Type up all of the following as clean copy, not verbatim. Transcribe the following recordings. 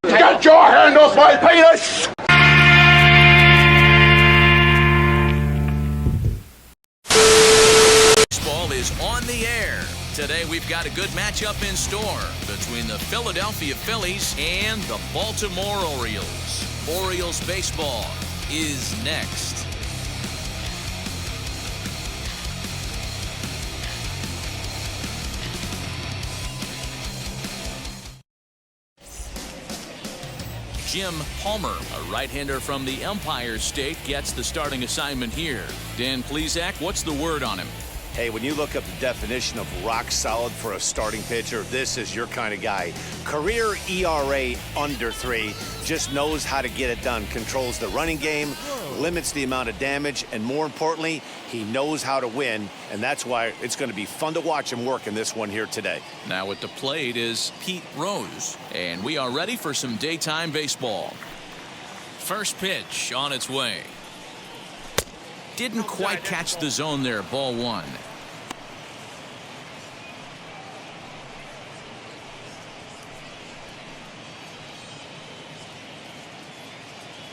Get your hand off my penis! Baseball is on the air. Today we've got a good matchup in store between the Philadelphia Phillies and the Baltimore Orioles. Orioles baseball is next. Jim Palmer, a right-hander from the Empire State, gets the starting assignment here. Dan Plesac, what's the word on him? Hey, when you look up the definition of rock solid for a starting pitcher, this is your kind of guy. Career ERA under 3, just knows how to get it done, controls the running game, limits the amount of damage, and more importantly, he knows how to win, and that's why it's going to be fun to watch him work in this one here today. Now at the plate is Pete Rose, and we are ready for some daytime baseball. First pitch on its way. Didn't quite catch the zone there. Ball 1.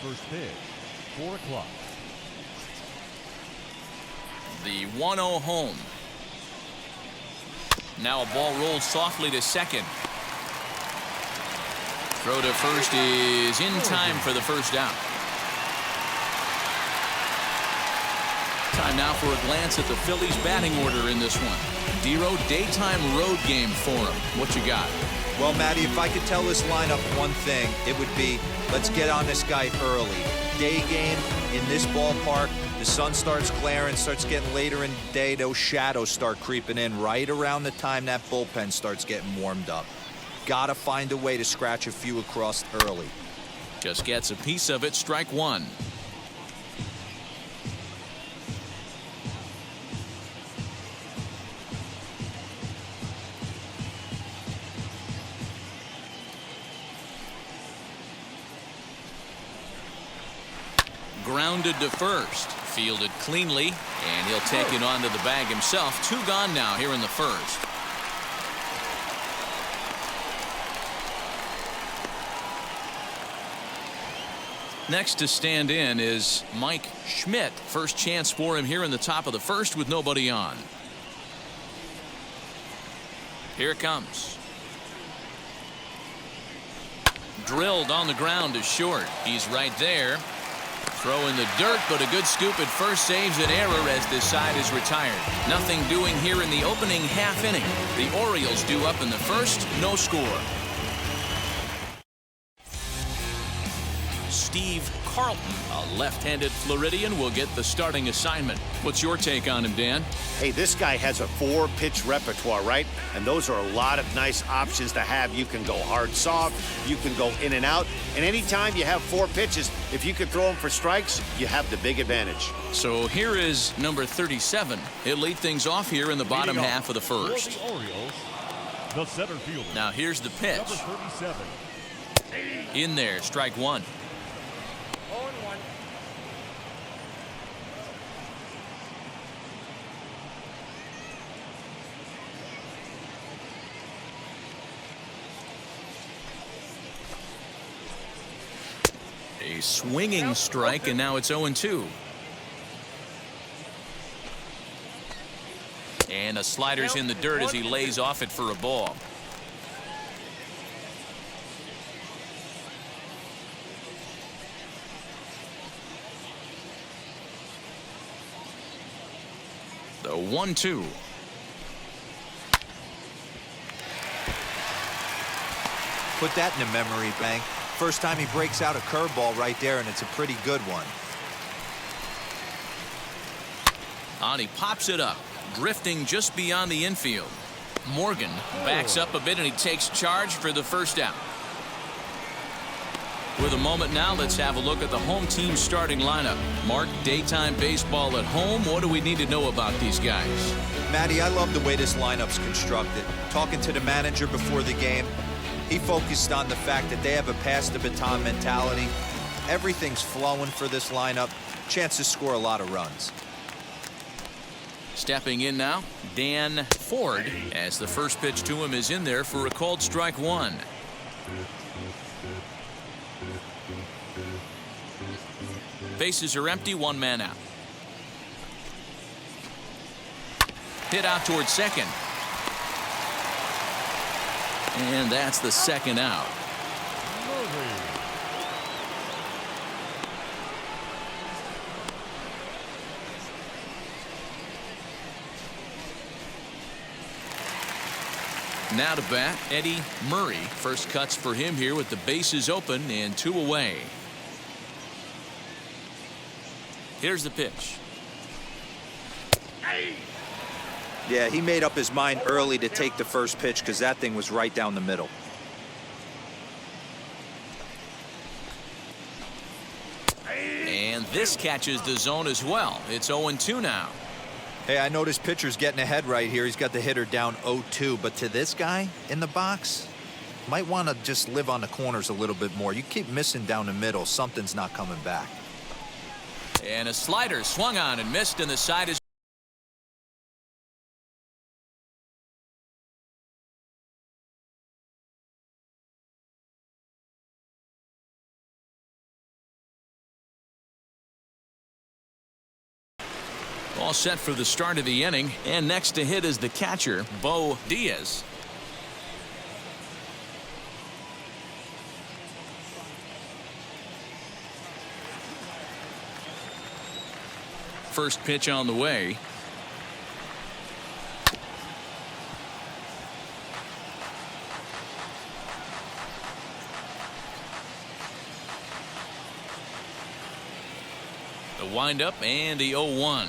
First pitch, 4 o'clock. The 1-0 home. Now a ball rolls softly to second. Throw to first is in time for the first down. Time now for a glance at the Phillies batting order in this one. Dero, daytime road game for him. What you got? Well, Matty, if I could tell this lineup one thing, it would be let's get on this guy early. Day game in this ballpark, the sun starts glaring, starts getting later in the day, those shadows start creeping in right around the time that bullpen starts getting warmed up. Gotta find a way to scratch a few across early. Just gets a piece of it. Strike 1. Grounded to first, fielded cleanly, and he'll take it onto the bag himself. 2 gone now here in the first. Next to stand in is Mike Schmidt. First chance for him here in the top of the first with nobody on. Here it comes. Drilled on the ground to short. He's right there. Throw in the dirt, but a good scoop at first saves an error as this side is retired. Nothing doing here in the opening half inning. The Orioles due up in the first, no score. Steve Carlton, a left-handed Floridian, will get the starting assignment. What's your take on him, Dan? Hey, this guy has a 4-pitch repertoire, right? And those are a lot of nice options to have. You can go hard, soft, you can go in and out. And anytime you have 4 pitches, if you can throw them for strikes, you have the big advantage. So here is number 37. He'll lead things off here in the bottom half of the first. For the Orioles, the center fielder. Now here's the pitch. Number 37. In there, strike 1. A swinging strike, and now it's 0-2. And a slider's in the dirt as he lays off it for a ball. The 1-2. Put that in a memory bank. First time he breaks out a curveball right there, and it's a pretty good one. And he pops it up, drifting just beyond the infield. Morgan backs up a bit, and he takes charge for the first down. With a moment now, let's have a look at the home team starting lineup. Mark, daytime baseball at home. What do we need to know about these guys? Matty, I love the way this lineup's constructed. Talking to the manager before the game, he focused on the fact that they have a pass the baton mentality. Everything's flowing for this lineup. Chance to score a lot of runs. Stepping in now, Dan Ford, as the first pitch to him is in there for a called strike 1. Bases are empty, one man out. Hit out towards second. And that's the second out. Now to bat, Eddie Murray. First cuts for him here with the bases open and 2 away. Here's the pitch. Yeah, he made up his mind early to take the first pitch because that thing was right down the middle. And this catches the zone as well. It's 0-2 now. Hey, I noticed pitcher's getting ahead right here. He's got the hitter down 0-2, but to this guy in the box, might want to just live on the corners a little bit more. You keep missing down the middle, something's not coming back. And a slider swung on and missed, and the side is all set for the start of the inning. And next to hit is the catcher, Bo Diaz. First pitch on the way. The windup and the 0-1.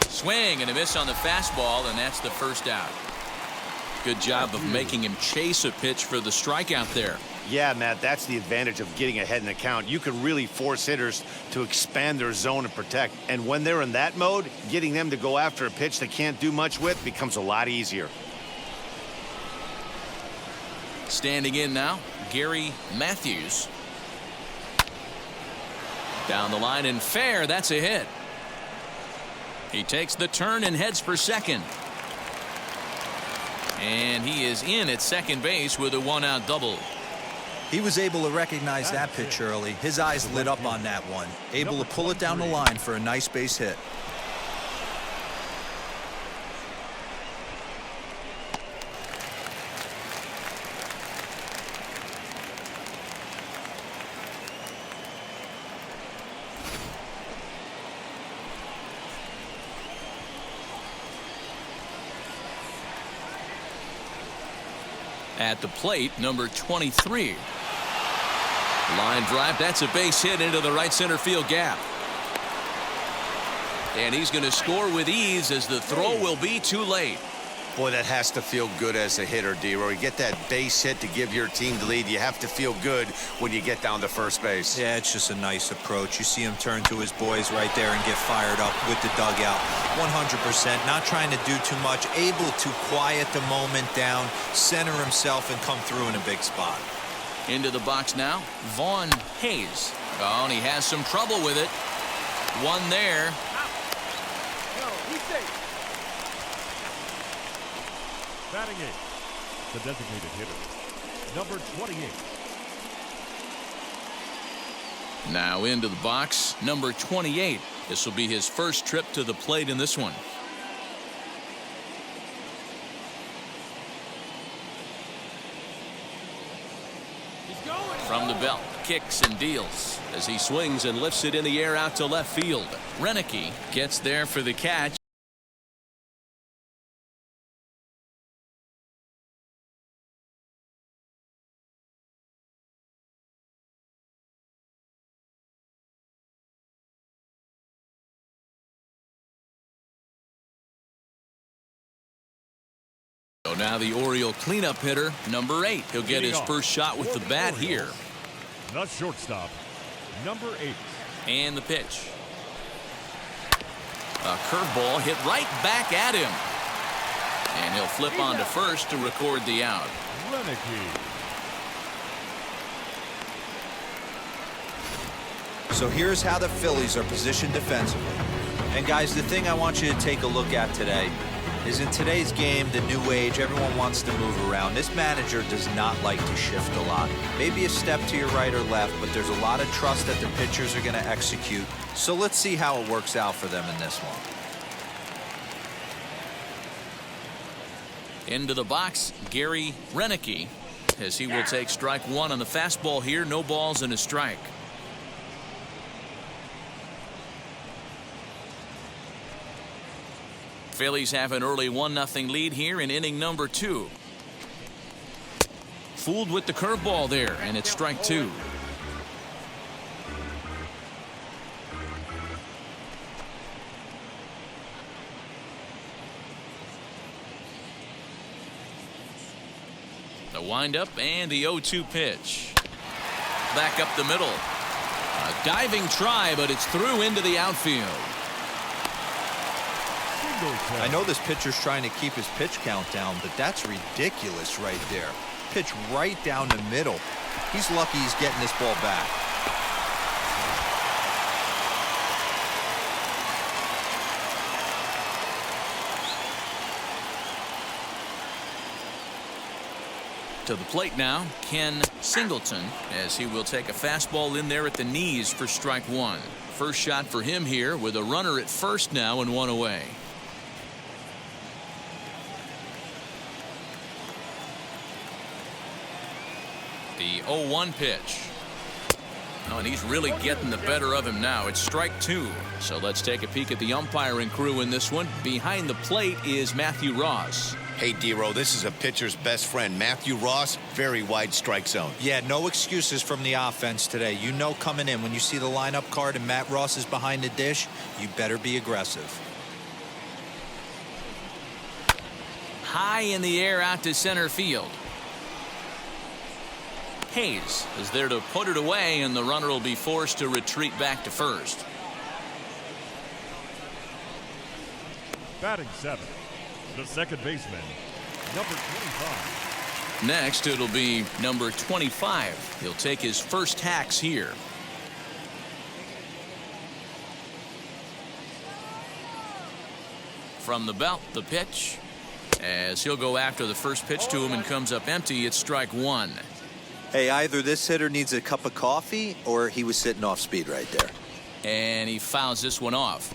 Swing and a miss on the fastball, and that's the first out. Good job of making him chase a pitch for the strikeout there. Yeah, Matt, that's the advantage of getting ahead in the count. You can really force hitters to expand their zone and protect. And when they're in that mode, getting them to go after a pitch they can't do much with becomes a lot easier. Standing in now, Gary Matthews. Down the line and fair. That's a hit. He takes the turn and heads for second. And he is in at second base with a 1-out double. He was able to recognize that pitch early. His eyes lit up on that one. Able to pull it down the line for a nice base hit. At the plate, number 23. Line drive. That's a base hit into the right center field gap. And he's going to score with ease as the throw will be too late. Boy, that has to feel good as a hitter, D-Roy. You get that base hit to give your team the lead. You have to feel good when you get down to first base. Yeah, it's just a nice approach. You see him turn to his boys right there and get fired up with the dugout. 100%. Not trying to do too much. Able to quiet the moment down, center himself, and come through in a big spot. Into the box now, Vaughn Hayes. Oh, and he has some trouble with it. One there. Batting eighth, the designated hitter, number 28. Now into the box, number 28. This will be his first trip to the plate in this one. From the belt, kicks and deals as he swings and lifts it in the air out to left field. Renicky gets there for the catch. So now the Oriole cleanup hitter, number 8. He'll get his first shot with the bat here. The shortstop, number 8. And the pitch. A curveball hit right back at him. And he'll flip on to first to record the out. So here's how the Phillies are positioned defensively. And guys, the thing I want you to take a look at today is in today's game, the new age, everyone wants to move around. This manager does not like to shift a lot. Maybe a step to your right or left, but there's a lot of trust that the pitchers are going to execute. So let's see how it works out for them in this one. Into the box, Gary Renicky, as he will take strike one on the fastball here. No balls and a strike. Phillies have an early 1-0 lead here in inning number 2. Fooled with the curveball there, and it's strike 2. The windup and the 0-2 pitch. Back up the middle. A diving try, but it's through into the outfield. I know this pitcher's trying to keep his pitch count down, but that's ridiculous right there. Pitch right down the middle. He's lucky he's getting this ball back. To the plate now, Ken Singleton, as he will take a fastball in there at the knees for strike 1. First shot for him here with a runner at first now and 1 away. The 0-1 pitch. Oh, and he's really getting the better of him now. It's strike 2. So let's take a peek at the umpiring crew in this one. Behind the plate is Matthew Ross. Hey, D-Row, this is a pitcher's best friend, Matthew Ross. Very wide strike zone. Yeah, no excuses from the offense today. You know coming in when you see the lineup card and Matt Ross is behind the dish, you better be aggressive. High in the air out to center field. Hayes is there to put it away, and the runner will be forced to retreat back to first. Batting 7, the second baseman, number 25. Next, it'll be number 25. He'll take his first hacks here. From the belt, the pitch. As he'll go after the first pitch to him and comes up empty, it's strike 1. Hey, either this hitter needs a cup of coffee or he was sitting off speed right there. And he fouls this one off.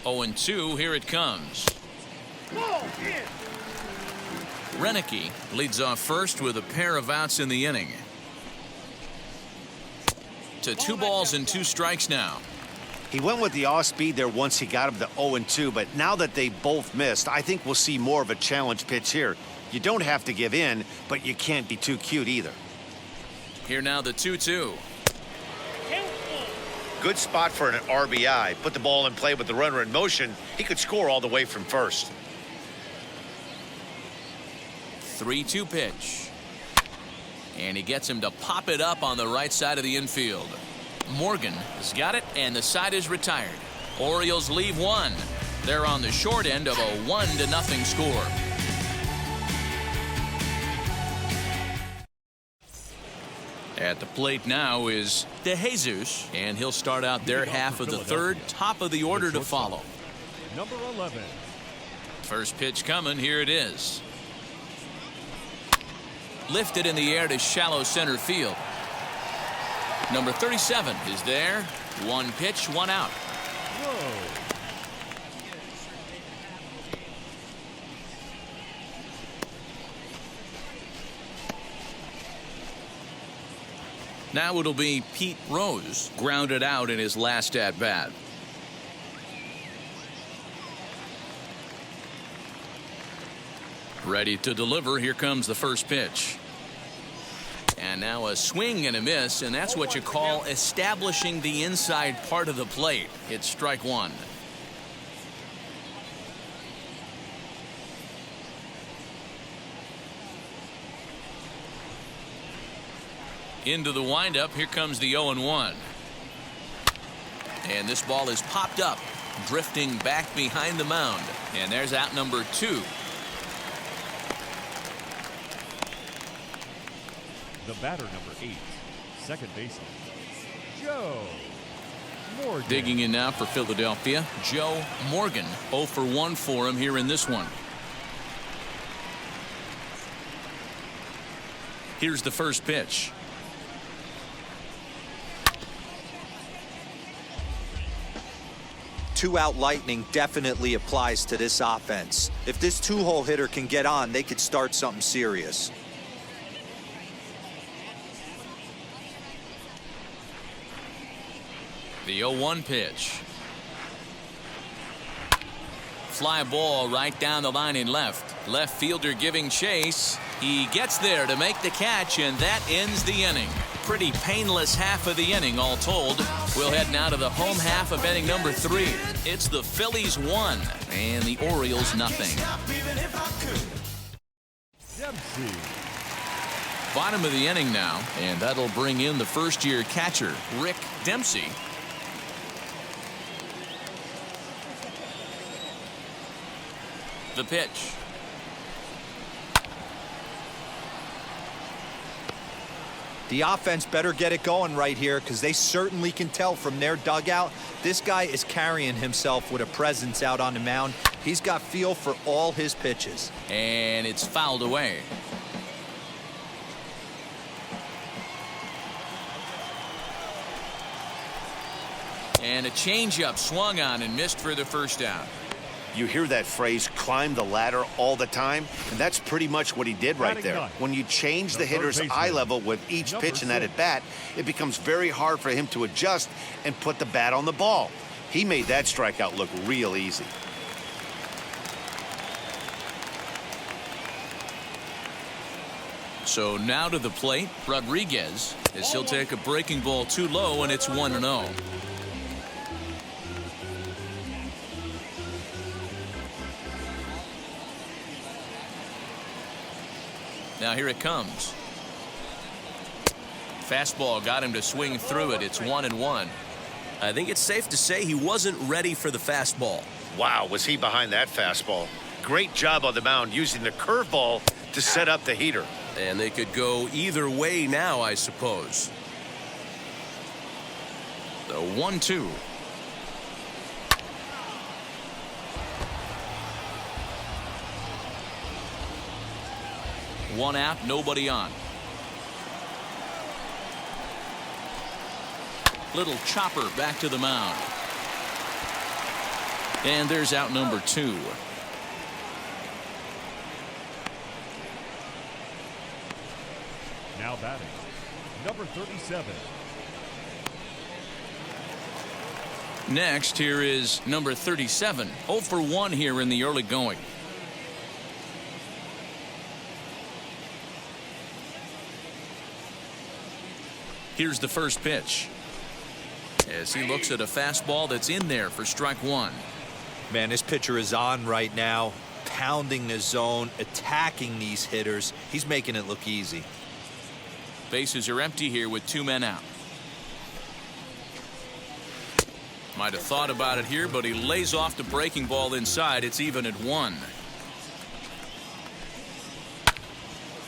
Oh, and 2, here it comes. Renicky leads off first with a pair of outs in the inning. To 2 balls and 2 strikes now. He went with the off speed there once he got him to 0-2, but now that they both missed, I think we'll see more of a challenge pitch here. You don't have to give in, but you can't be too cute either. Here now the 2-2. Good spot for an RBI. Put the ball in play with the runner in motion. He could score all the way from first. 3-2 pitch. And he gets him to pop it up on the right side of the infield. Morgan has got it, and the side is retired. Orioles leave 1. They're on the short end of a 1-0 score. At the plate now is DeJesus, and he'll start out their half of the third. Top of the order to follow. Number 11. First pitch coming. Here it is. Lifted in the air to shallow center field. Number 37 is there. 1 pitch, 1 out. Whoa. Now it'll be Pete Rose, grounded out in his last at bat. Ready to deliver. Here comes the first pitch. And now a swing and a miss, and that's what you call establishing the inside part of the plate. It's strike 1. Into the windup. Here comes the 0-1. And this ball is popped up, drifting back behind the mound. And there's out number 2. The batter, number 8, second baseman, Joe Morgan. Digging in now for Philadelphia, Joe Morgan. 0 for 1 for him here in this one. Here's the first pitch. Two-out lightning definitely applies to this offense. If this two-hole hitter can get on, they could start something serious. The 0-1 pitch. Fly ball right down the line in left. Left fielder giving chase. He gets there to make the catch, and that ends the inning. Pretty painless half of the inning, all told. We'll head now to the home half of inning number 3. It's the Phillies 1 and the Orioles nothing. Dempsey. Bottom of the inning now, and that'll bring in the first-year catcher, Rick Dempsey. The pitch. The offense better get it going right here, because they certainly can tell from their dugout this guy is carrying himself with a presence out on the mound. He's got feel for all his pitches. And it's fouled away. And a changeup swung on and missed for the first out. You hear that phrase, climb the ladder, all the time, and that's pretty much what he did right there. When you change the hitter's eye level with each pitch in that at bat, it becomes very hard for him to adjust and put the bat on the ball. He made that strikeout look real easy. So now to the plate, Rodriguez, as he'll take a breaking ball too low, and it's 1-0. Now here it comes. Fastball got him to swing through it. It's 1-1. I think it's safe to say he wasn't ready for the fastball. Wow, was he behind that fastball. Great job on the mound using the curveball to set up the heater. And they could go either way now, I suppose. The 1-2. One out, nobody on. Little chopper back to the mound. And there's out number 2. Now batting, number 37. Next, here is number 37. 0 for 1 here in the early going. Here's the first pitch, as he looks at a fastball that's in there for strike 1. Man, this pitcher is on right now, pounding the zone, attacking these hitters. He's making it look easy. Bases are empty here with 2 men out. Might have thought about it here, but he lays off the breaking ball inside. It's even at 1.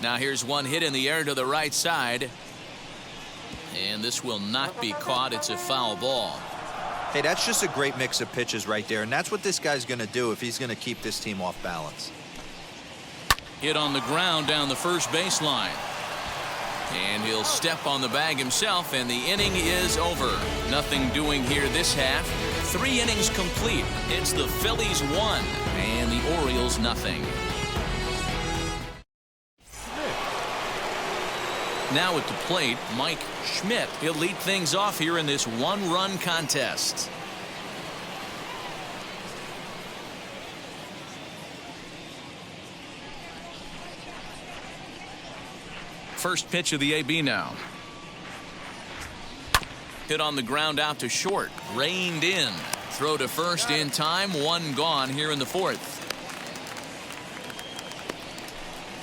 Now here's one hit in the air to the right side. And this will not be caught. It's a foul ball. Hey, that's just a great mix of pitches right there, and that's what this guy's going to do if he's going to keep this team off balance. Hit on the ground down the first baseline. And he'll step on the bag himself, and the inning is over. Nothing doing here this half. 3 innings complete. It's the Phillies 1 and the Orioles nothing. Now at the plate, Mike Schmidt. He'll lead things off here in this 1-run contest. First pitch of the AB now. Hit on the ground out to short. Reined in. Throw to first in time. 1 gone here in the 4th.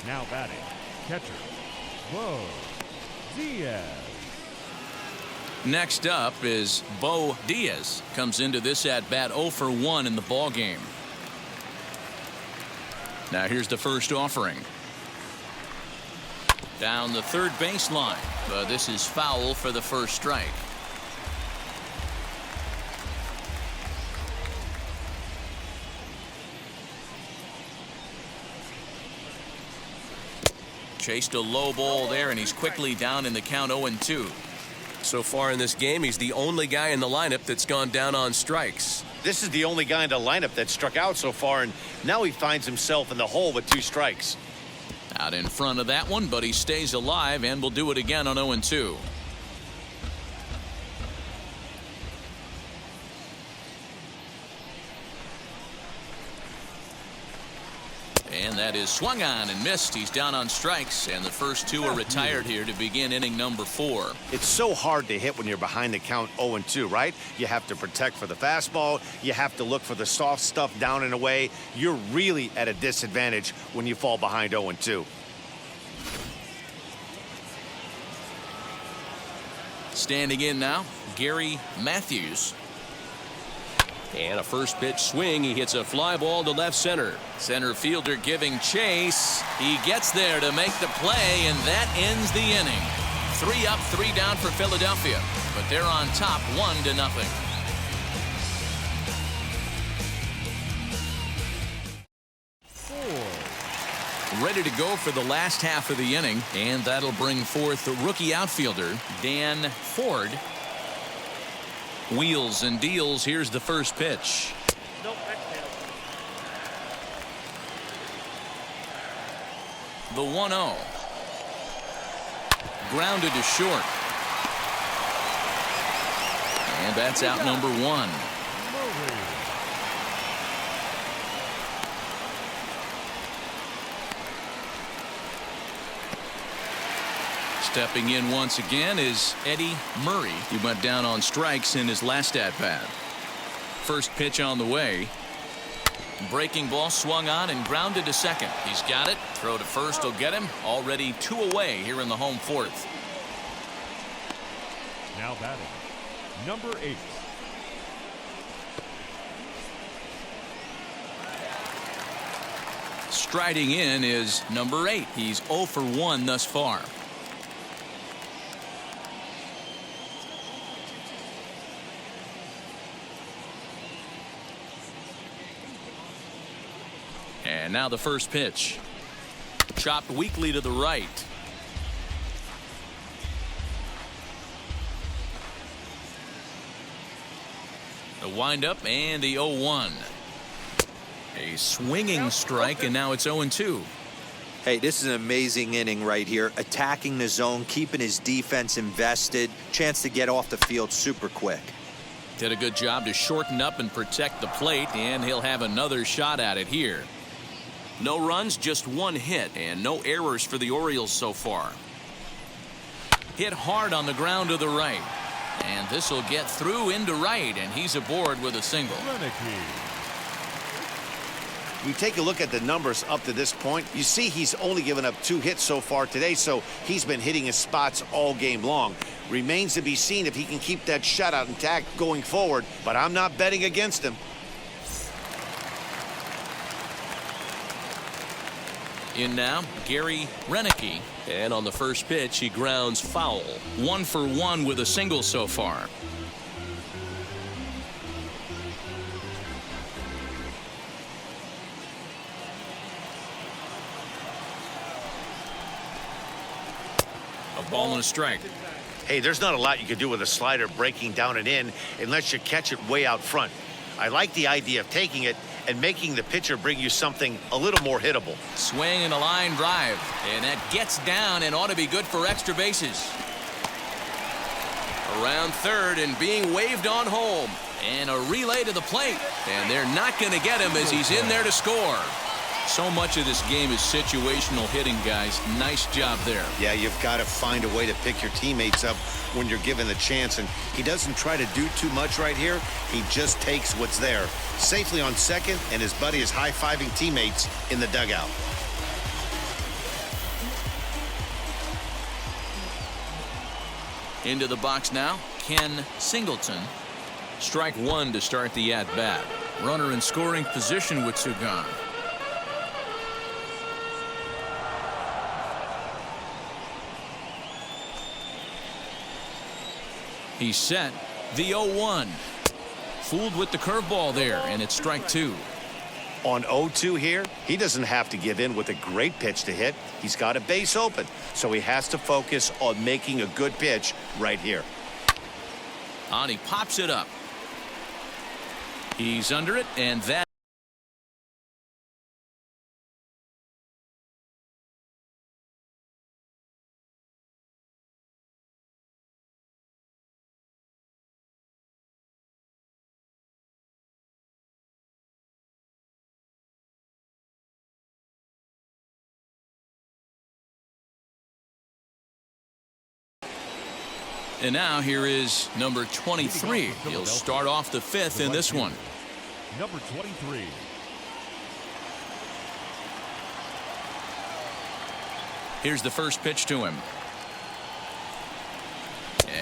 Now batting, catcher, Whoa. Diaz. Next up is Bo Diaz. Comes into this at bat 0 for 1 in the ball game. Now here's the first offering. Down the third baseline, but this is foul for the first strike. Chased a low ball there, and he's quickly down in the count 0-2. So far in this game, he's the only guy in the lineup that's gone down on strikes. This is the only guy in the lineup that struck out so far, and now he finds himself in the hole with 2 strikes. Out in front of that one, but he stays alive and will do it again on 0-2. And that is swung on and missed. He's down on strikes, and the first 2 are retired here to begin inning number 4. It's so hard to hit when you're behind the count 0-2, right? You have to protect for the fastball. You have to look for the soft stuff down and away. You're really at a disadvantage when you fall behind 0-2. Standing in now, Gary Matthews. And a first pitch swing. He hits a fly ball to left center. Center fielder giving chase. He gets there to make the play, and that ends the inning. 3 up, 3 down for Philadelphia, but they're on top 1-0. Ready to go for the last half of the inning, and that'll bring forth the rookie outfielder, Dan Ford. Wheels and deals. Here's the first pitch. The 1-0. Grounded to short. And that's out number 1. Stepping in once again is Eddie Murray. He went down on strikes in his last at-bat. First pitch on the way. Breaking ball swung on and grounded to second. He's got it. Throw to first will get him. Already 2 away here in the home 4th. Now batting, number 8. Striding in is number 8. He's 0 for 1 thus far. And now the first pitch. Chopped weakly to the right. The windup and the 0-1. A swinging strike, and now it's 0-2. Hey, this is an amazing inning right here. Attacking the zone, keeping his defense invested. Chance to get off the field super quick. Did a good job to shorten up and protect the plate, and he'll have another shot at it here. No runs, just 1 hit, and no errors for the Orioles so far. Hit hard on the ground to the right. And this will get through into right, and he's aboard with a single. We take a look at the numbers up to this point. You see he's only given up 2 hits so far today, so he's been hitting his spots all game long. Remains to be seen if he can keep that shutout intact going forward, but I'm not betting against him. In now, Gary Renicky. And on the first pitch, he grounds foul. 1 for 1 with a single so far. A ball and a strike. Hey, there's not a lot you can do with a slider breaking down and in unless you catch it way out front. I like the idea of taking it and making the pitcher bring you something a little more hittable. Swing and a line drive, and that gets down and ought to be good for extra bases. Around third and being waved on home, and a relay to the plate, and they're not going to get him as he's in there to score. So much of this game is situational hitting, guys. Nice job there. Yeah, you've got to find a way to pick your teammates up when you're given the chance, and he doesn't try to do too much right here. He just takes what's there. Safely on second, and his buddy is high-fiving teammates in the dugout. Into the box now, Ken Singleton. Strike one to start the at-bat. Runner in scoring position with two gone. He's set. The 0-1. Fooled with the curveball there, and it's strike two. On 0-2 here, he doesn't have to give in with a great pitch to hit. He's got a base open, so he has to focus on making a good pitch right here. And he pops it up. He's under it, and that. And now here is number 23. He'll start off the fifth in this one. Number 23. Here's the first pitch to him.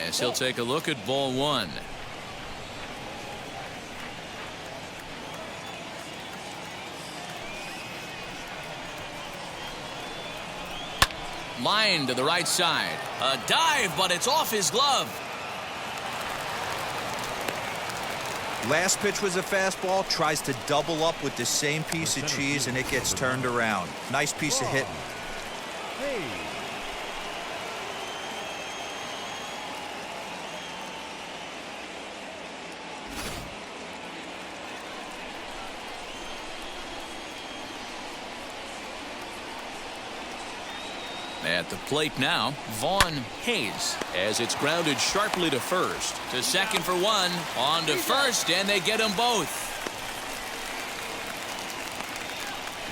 As he'll take a look at ball one. Line to the right side. A dive, but it's off his glove. Last pitch was a fastball. Tries to double up with the same piece of cheese, and it gets turned around. Nice piece of hitting. Hey. At the plate now, Vaughn Hayes, as it's grounded sharply to first. To second for one, on to first, and they get them both.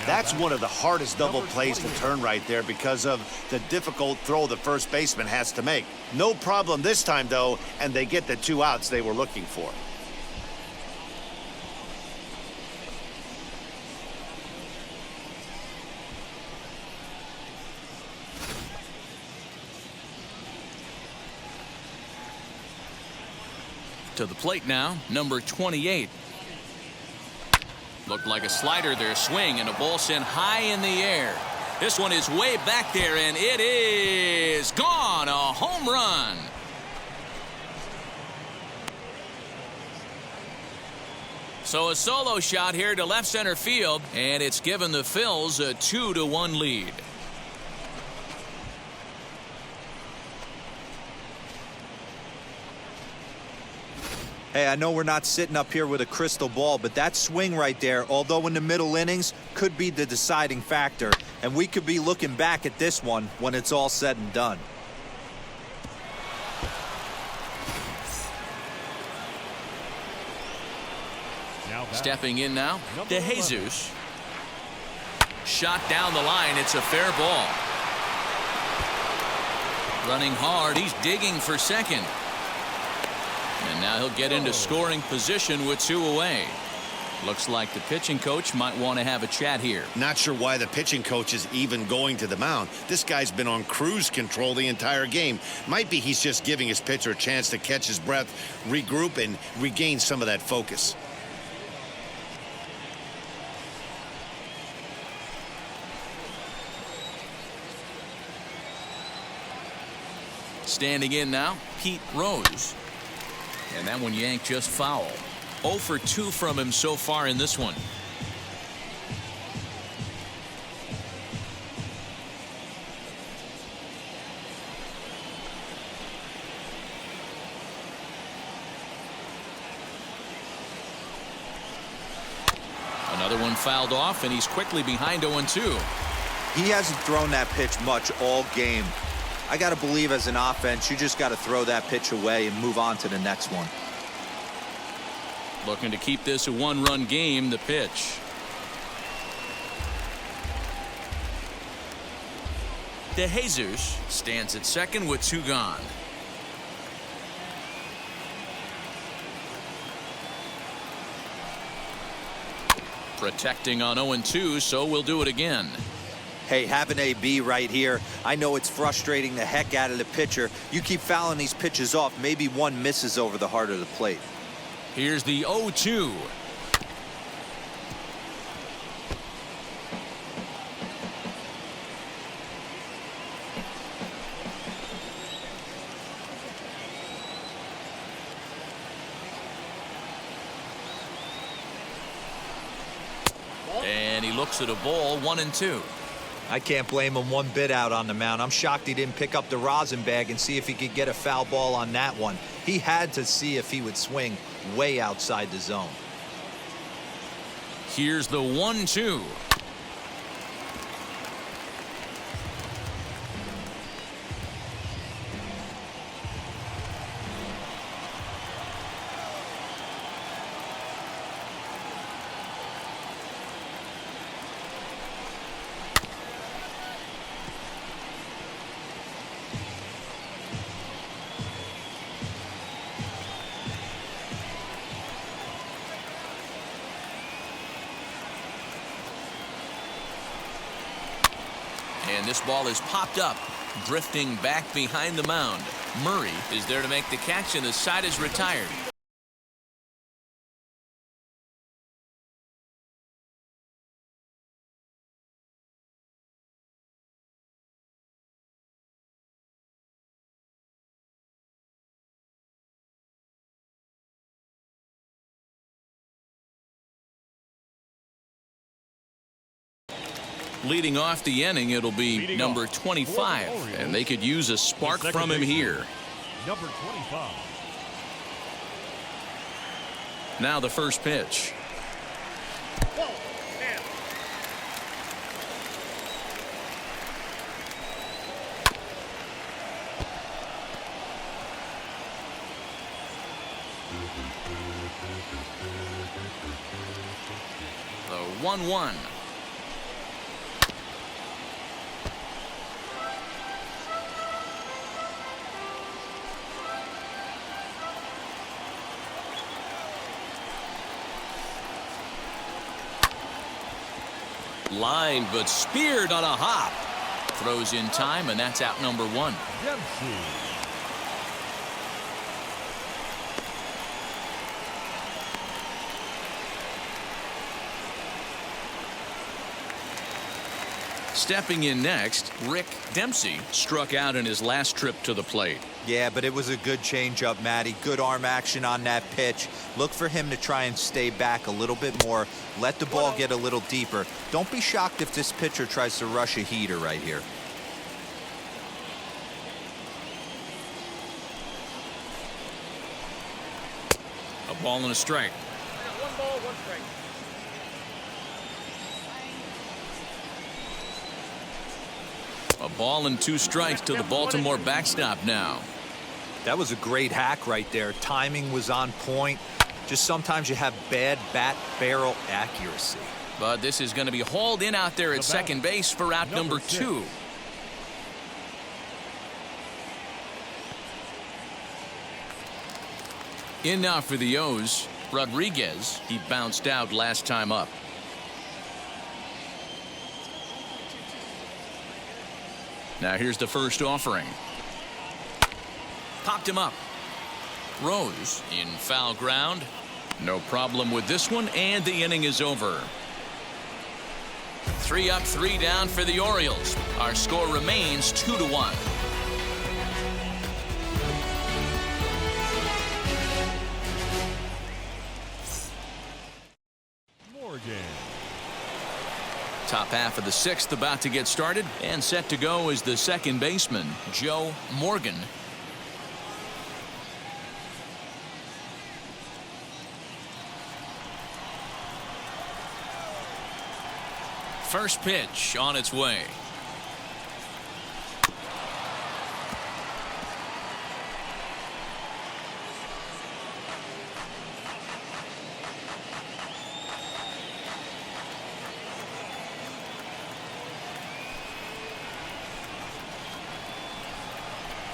That's one of the hardest double plays to turn right there because of the difficult throw the first baseman has to make. No problem this time, though, and they get the 2 outs they were looking for. To the plate now, number 28. Looked like a slider there, swing, and a ball sent high in the air. This one is way back there, and it is gone. A home run. So a solo shot here to left center field, and it's given the Phils a 2-1 lead. Hey, I know we're not sitting up here with a crystal ball, but that swing right there, although in the middle innings, could be the deciding factor. And we could be looking back at this one when it's all said and done. Stepping in now, DeJesus. Shot down the line. It's a fair ball. Running hard. He's digging for second. And now he'll get into scoring position with 2 away. Looks like the pitching coach might want to have a chat here. Not sure why the pitching coach is even going to the mound. This guy's been on cruise control the entire game. Might be he's just giving his pitcher a chance to catch his breath, regroup, and regain some of that focus. Standing in now, Pete Rose. And that one yanked just foul. 0 for 2 from him so far in this one. Another one fouled off, and he's quickly behind 0-2. He hasn't thrown that pitch much all game. I got to believe as an offense, you just got to throw that pitch away and move on to the next one. Looking to keep this a 1-run game. The pitch. DeJesus stands at second with 2 gone. Protecting on 0-2, so we'll do it again. Hey, have an AB right here. I know it's frustrating the heck out of the pitcher. You keep fouling these pitches off, maybe one misses over the heart of the plate. Here's the 0-2. And he looks at a ball, 1-2. I can't blame him one bit out on the mound. I'm shocked he didn't pick up the rosin bag and see if he could get a foul ball on that one. He had to see if he would swing way outside the zone. Here's the 1-2. And this ball is popped up, drifting back behind the mound. Murray is there to make the catch, and the side is retired. Leading off the inning, it'll be number 25, and they could use a spark from him here. Number 25. Now the first pitch. The 1-1. Lined but speared on a hop. Throws in time, and that's out number 1. Dempsey. Stepping in next, Rick Dempsey struck out in his last trip to the plate. Yeah, but it was a good changeup, Matty. Good arm action on that pitch. Look for him to try and stay back a little bit more. Let the ball get a little deeper. Don't be shocked if this pitcher tries to rush a heater right here. A ball and a strike. One ball, one strike. A ball and 2 strikes to the Baltimore backstop now. That was a great hack right there. Timing was on point. Just sometimes you have bad bat barrel accuracy. But this is going to be hauled in out there at second base for out number 2. In now for the O's, Rodriguez. He bounced out last time up. Now here's the first offering. Popped him up. Rose in foul ground. No problem with this one, and the inning is over. 3 up, 3 down for the Orioles. Our score remains 2-1. Morgan. Top half of the 6th about to get started, and set to go is the second baseman, Joe Morgan. First pitch on its way.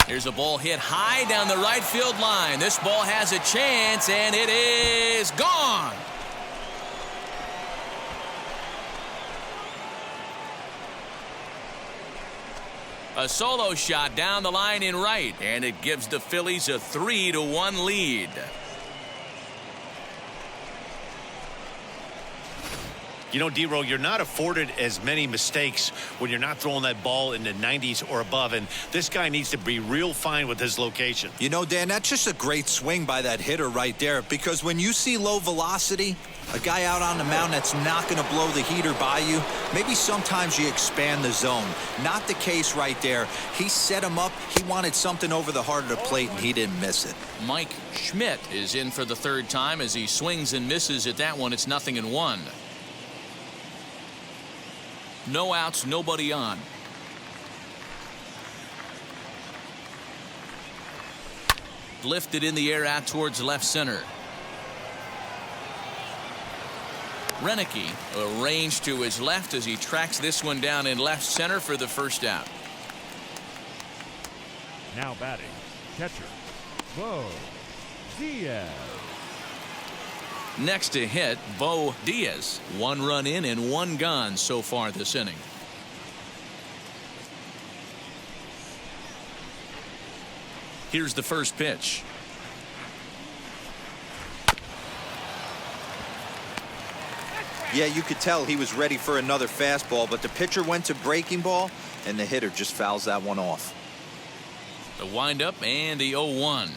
Here's a ball hit high down the right field line. This ball has a chance, and it is gone. A solo shot down the line in right, and it gives the Phillies a 3-1 lead. You know, D-Row, you're not afforded as many mistakes when you're not throwing that ball in the 90s or above, and this guy needs to be real fine with his location. You know, Dan, that's just a great swing by that hitter right there, because when you see low velocity, a guy out on the mound that's not going to blow the heater by you, maybe sometimes you expand the zone. Not the case right there. He set him up. He wanted something over the heart of the plate, and he didn't miss it. Mike Schmidt is in for the third time as he swings and misses at that one. It's 0-1. No outs, nobody on. Lifted in the air out towards left center. Renicky arranged to his left as he tracks this one down in left center for the first out. Now batting, catcher, Bo Diaz. Next to hit, Bo Diaz. 1 run in and 1 gone so far this inning. Here's the first pitch. Yeah, you could tell he was ready for another fastball, but the pitcher went to breaking ball, and the hitter just fouls that one off. The windup and the 0-1.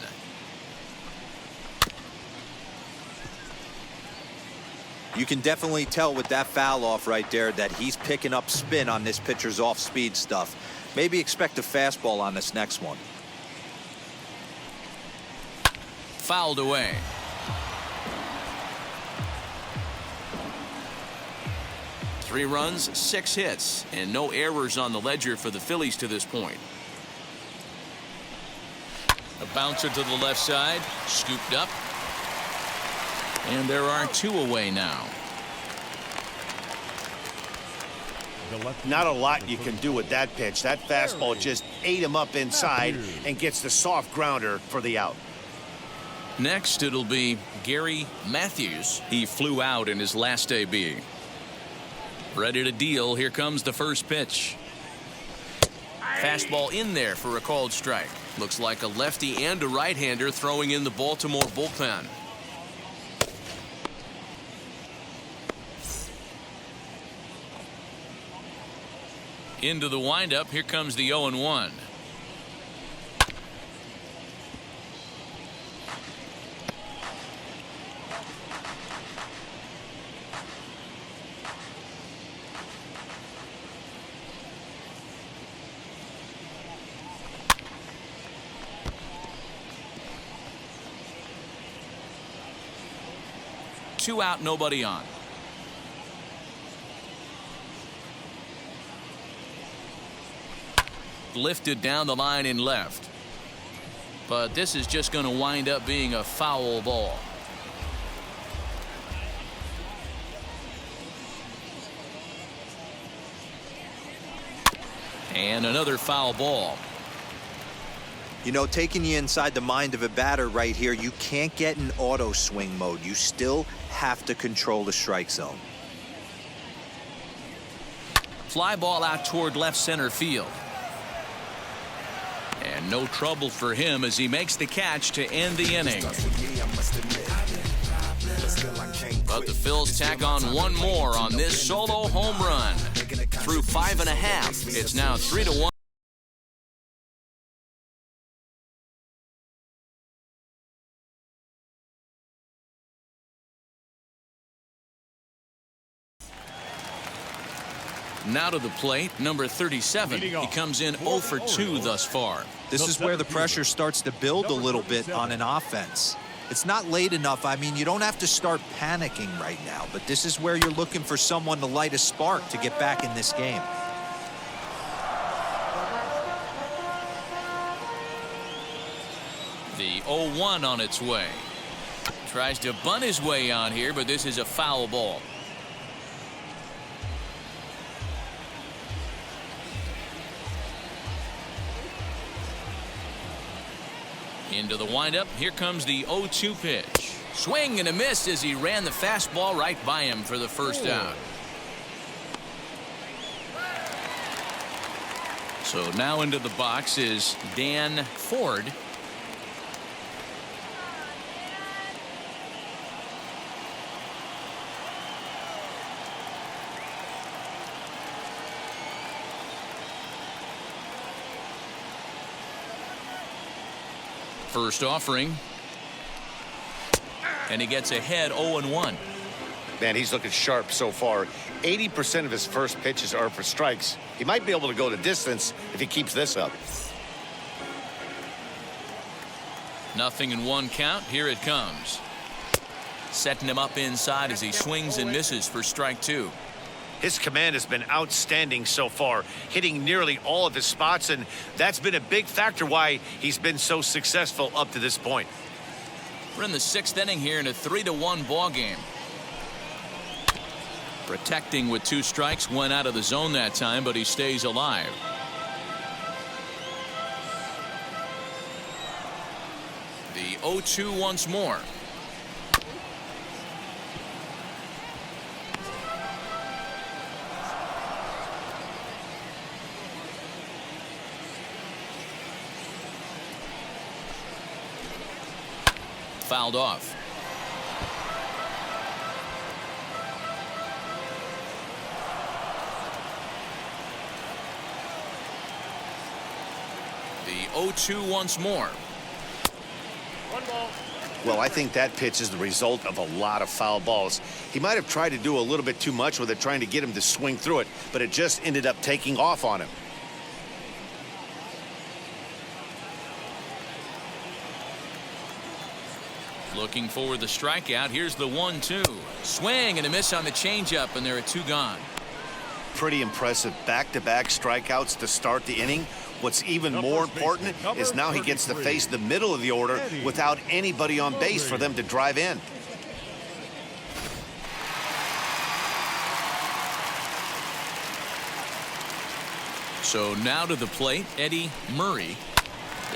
You can definitely tell with that foul off right there that he's picking up spin on this pitcher's off-speed stuff. Maybe expect a fastball on this next one. Fouled away. Three runs, 6 hits, and no errors on the ledger for the Phillies to this point. A bouncer to the left side, scooped up. And there are 2 away now. Not a lot you can do with that pitch. That fastball just ate him up inside and gets the soft grounder for the out. Next, it'll be Gary Matthews. He flew out in his last AB. Ready to deal. Here comes the first pitch. Fastball in there for a called strike. Looks like a lefty and a right-hander throwing in the Baltimore bullpen. Into the windup. Here comes the 0-1. Two out, nobody on. Lifted down the line in left. But this is just going to wind up being a foul ball. And another foul ball. You know, taking you inside the mind of a batter right here, you can't get in auto swing mode. You still have to control the strike zone. Fly ball out toward left center field. And no trouble for him as he makes the catch to end the inning. But the Phils tack on one more on this solo home run. Through 5.5, it's now 3-1. Now to the plate, number 37. He comes in 0 for 2 thus far. This is where the pressure starts to build a little bit on an offense. It's not late enough. I mean, you don't have to start panicking right now, but this is where you're looking for someone to light a spark to get back in this game. The 0-1 on its way. Tries to bunt his way on here, but this is a foul ball. Into the windup. Here comes the 0-2 pitch. Swing and a miss as he ran the fastball right by him for the first out. So now into the box is Dan Ford. First offering. And he gets ahead 0-1. Man, he's looking sharp so far. 80% of his first pitches are for strikes. He might be able to go the distance if he keeps this up. 0-1 count. Here it comes. Setting him up inside as he swings and misses for strike 2. His command has been outstanding so far, hitting nearly all of his spots, and that's been a big factor why he's been so successful up to this point. We're in the 6th inning here in a 3-1 ball game. Protecting with 2 strikes, went out of the zone that time, but he stays alive. The 0-2 once more. Fouled off. The 0-2 once more. 1 ball. Well, I think that pitch is the result of a lot of foul balls. He might have tried to do a little bit too much with it, trying to get him to swing through it, but it just ended up taking off on him. Looking for the strikeout. Here's the 1-2. Swing and a miss on the changeup, and there are 2 gone. Pretty impressive back-to-back strikeouts to start the inning. What's even more important is now he gets to face the middle of the order without anybody on base for them to drive in. So now to the plate, Eddie Murray,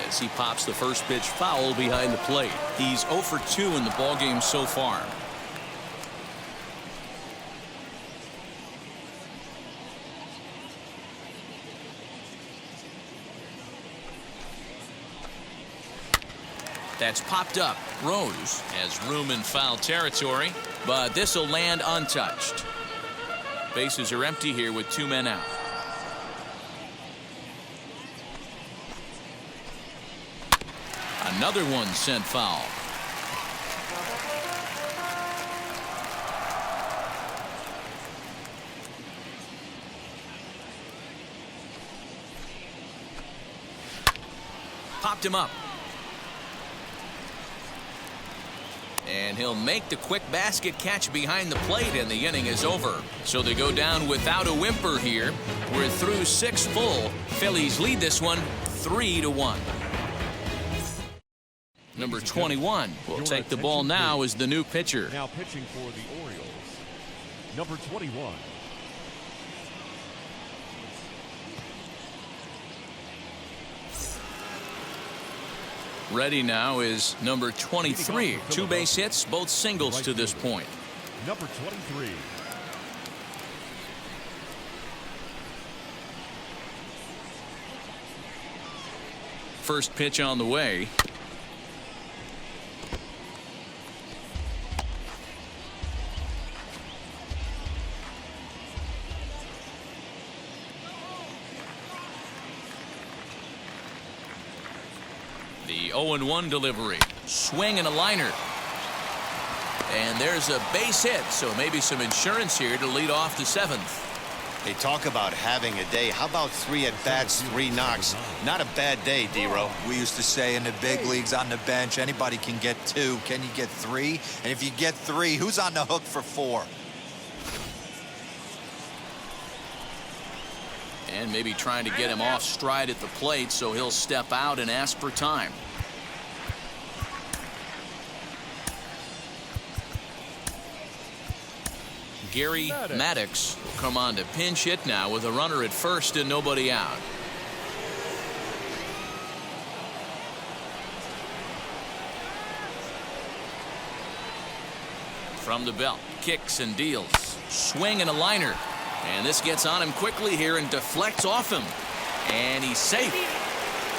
as he pops the first pitch foul behind the plate. He's 0 for 2 in the ballgame so far. That's popped up. Rose has room in foul territory, but this will land untouched. Bases are empty here with 2 men out. Another one sent foul. Popped him up. And he'll make the quick basket catch behind the plate, and the inning is over. So they go down without a whimper here. We're through 6 full. Phillies lead this one 3-1. Number 21 will take the ball now as the new pitcher. Now pitching for the Orioles, number 21. Ready now is number 23. 2 base hits, both singles to this point. Number 23. First pitch on the way. The 0-1 delivery. Swing and a liner. And there's a base hit, so maybe some insurance here to lead off the 7th. They talk about having a day. How about 3 at-bats, 3 knocks? Not a bad day, D-Row. We used to say in the big leagues on the bench, anybody can get 2. Can you get 3? And if you get 3, who's on the hook for 4? And maybe trying to get him off stride at the plate so he'll step out and ask for time. Gary Maddox will come on to pinch hit now with a runner at first and nobody out. From the belt, kicks and deals. Swing and a liner. And this gets on him quickly here and deflects off him. And he's safe.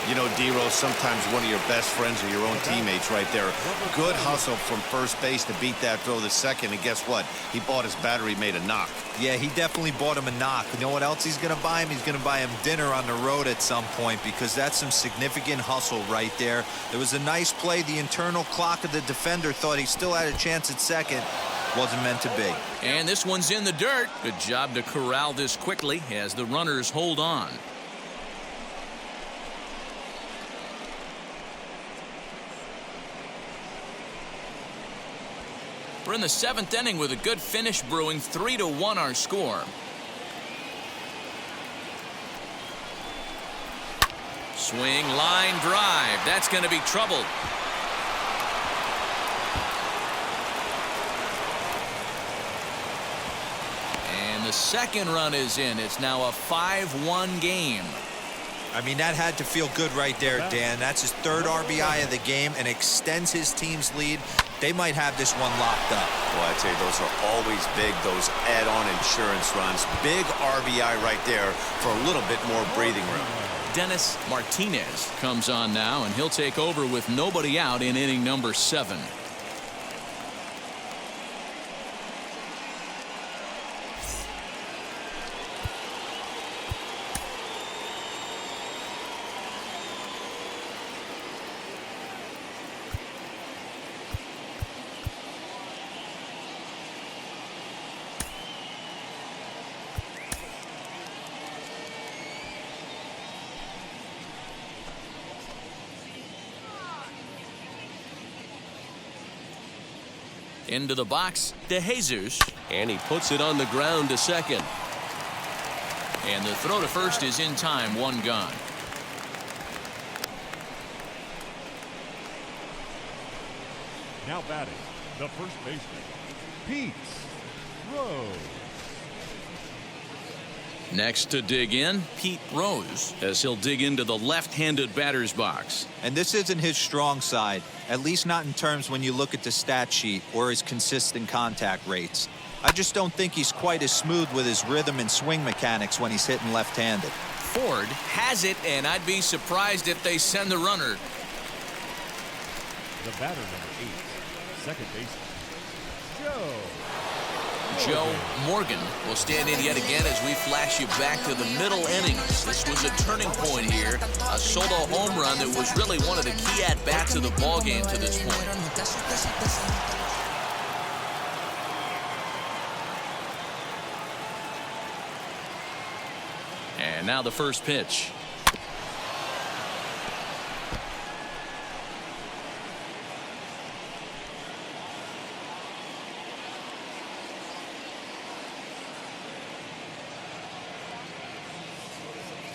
You know, D-Rose, sometimes one of your best friends are your own teammates right there. Good hustle from first base to beat that throw to second, and guess what? He bought his battery made a knock. Yeah, he definitely bought him a knock. You know what else he's going to buy him? He's going to buy him dinner on the road at some point, because that's some significant hustle right there. There was a nice play. The internal clock of the defender thought he still had a chance at second. Wasn't meant to be. And this one's in the dirt. Good job to corral this quickly as the runners hold on. We're in the 7th inning with a good finish brewing. 3-1 our score. Swing, line drive. That's going to be trouble. And the second run is in. It's now a 5-1 game. I mean, that had to feel good right there, Dan. That's his 3rd RBI of the game and extends his team's lead. They might have this one locked up. Well, I tell you, those are always big, those add-on insurance runs. Big RBI right there for a little bit more breathing room. Dennis Martinez comes on now, and he'll take over with nobody out in inning number 7. Into the box, DeJesus. And he puts it on the ground to second. And the throw to first is in time. 1 gone. Now batting, the first baseman, Pete Rose. Next to dig in, Pete Rose, as he'll dig into the left-handed batter's box. And this isn't his strong side, at least not in terms when you look at the stat sheet or his consistent contact rates. I just don't think he's quite as smooth with his rhythm and swing mechanics when he's hitting left-handed. Ford has it, and I'd be surprised if they send the runner. The batter, number 8, second baseman, Joe Morgan will stand in yet again as we flash you back to the middle innings. This was a turning point here, a solo home run that was really one of the key at-bats of the ballgame to this point. And now the first pitch.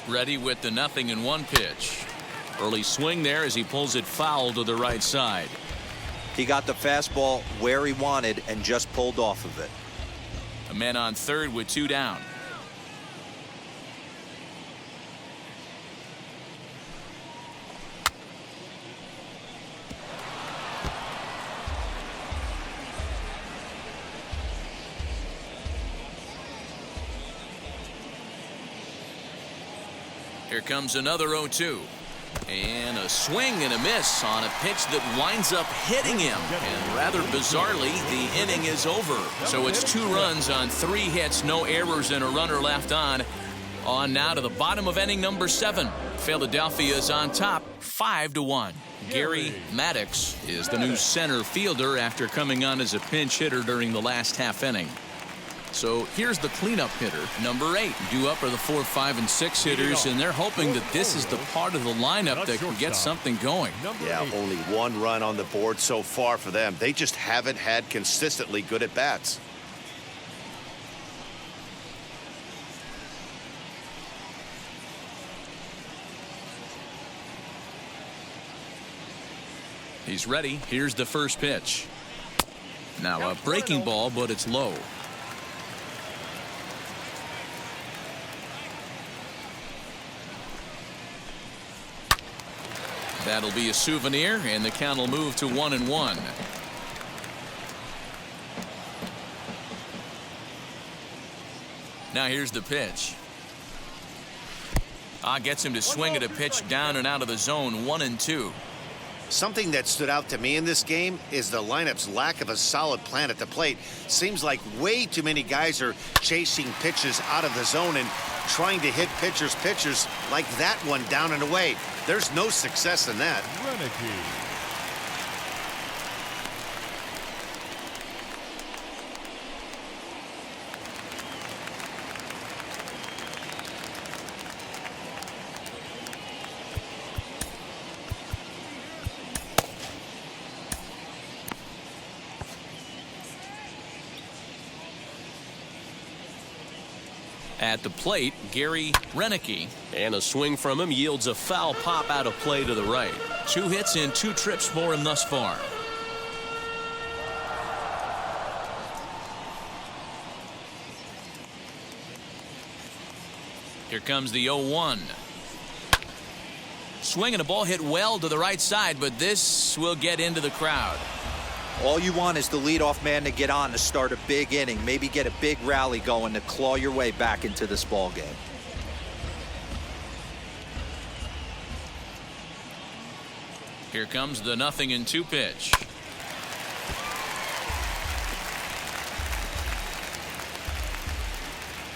Ready with the 0-1 pitch. Early swing there as he pulls it foul to the right side. He got the fastball where he wanted and just pulled off of it. A man on third with 2 down. Here comes another 0-2. And a swing and a miss on a pitch that winds up hitting him. And rather bizarrely, the inning is over. So it's 2 runs on 3 hits, no errors, and a runner left on. On now to the bottom of inning number 7. Philadelphia is on top, 5-1. Gary Maddox is the new center fielder after coming on as a pinch hitter during the last half inning. So here's the cleanup hitter, number 8. Due up are the 4, 5, and 6 hitters, and they're hoping that this is the part of the lineup that can get something going. Yeah, only 1 run on the board so far for them. They just haven't had consistently good at-bats. He's ready. Here's the first pitch. Now a breaking ball, but it's low. That'll be a souvenir, and the count will move to 1-1. Now here's the pitch. Gets him to swing at a pitch down and out of the zone. 1-2. Something that stood out to me in this game is the lineup's lack of a solid plan at the plate. Seems like way too many guys are chasing pitches out of the zone and trying to hit pitchers like that one down and away. There's no success in that. Renicky. At the plate, Gary Renicky. And a swing from him yields a foul pop out of play to the right. 2 hits and 2 trips for him thus far. Here comes the 0-1. Swinging a ball hit well to the right side, but this will get into the crowd. All you want is the leadoff man to get on to start a big inning, maybe get a big rally going to claw your way back into this ball game. Here comes the 0-2 pitch.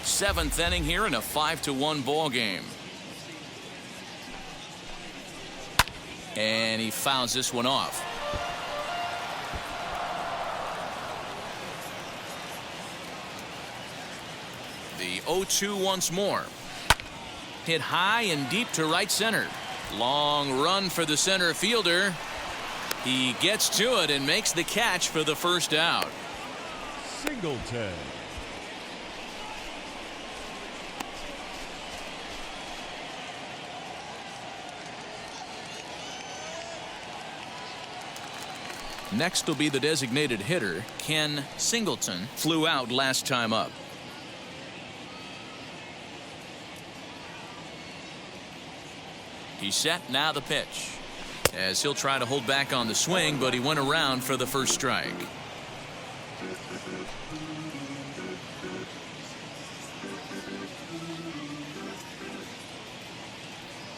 Seventh inning here in a 5-1 ball game. And he fouls this one off. The 0-2 once more. Hit high and deep to right center. Long run for the center fielder. He gets to it and makes the catch for the first out. Singleton. Next will be the designated hitter, Ken Singleton. Flew out last time up. He's set, now the pitch. As he'll try to hold back on the swing, but he went around for the first strike.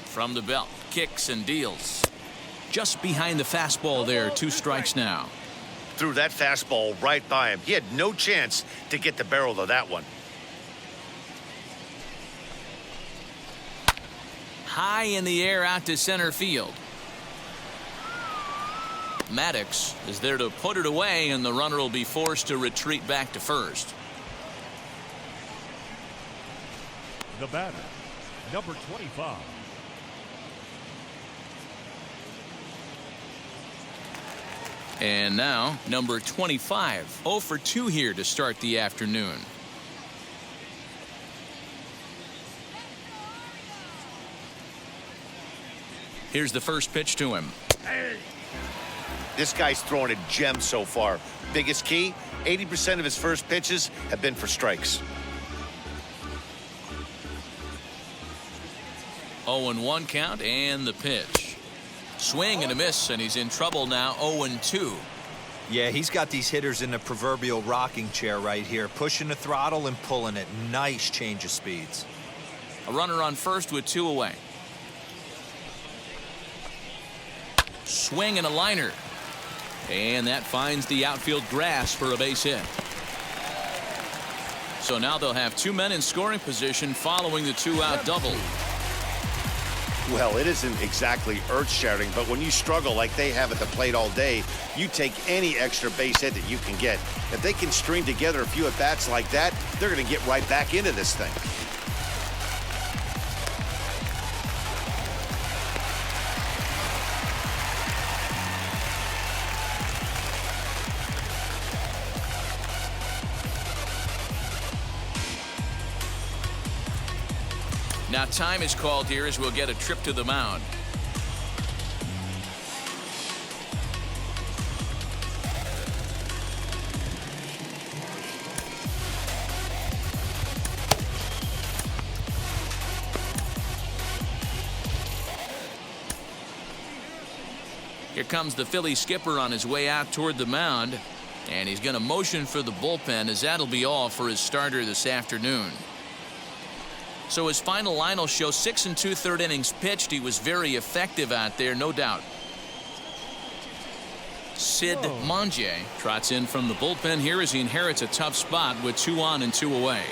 From the belt, kicks and deals. Just behind the fastball there, 2 strikes now. Threw that fastball right by him. He had no chance to get the barrel of that one. High in the air out to center field. Maddox is there to put it away, and the runner will be forced to retreat back to first. The batter, number 25. And now number 25. 0 for 2 here to start the afternoon. Here's the first pitch to him. This guy's throwing a gem so far. Biggest key, 80% of his first pitches have been for strikes. 0-1 count and the pitch. Swing and a miss, and he's in trouble now. 0-2. Yeah, he's got these hitters in the proverbial rocking chair right here, pushing the throttle and pulling it. Nice change of speeds. A runner on first with 2 away. Swing and a liner. And that finds the outfield grass for a base hit. So now they'll have 2 men in scoring position following the 2-out double. Well, it isn't exactly earth-shattering, but when you struggle like they have at the plate all day, you take any extra base hit that you can get. If they can string together a few at-bats like that, they're going to get right back into this thing. Now time is called here as we'll get a trip to the mound. Here comes the Phillies skipper on his way out toward the mound, and he's going to motion for the bullpen, as that'll be all for his starter this afternoon. So his final line will show 6 2/3 innings pitched. He was very effective out there, no doubt. Sid Monje trots in from the bullpen here as he inherits a tough spot with 2 on and 2 away.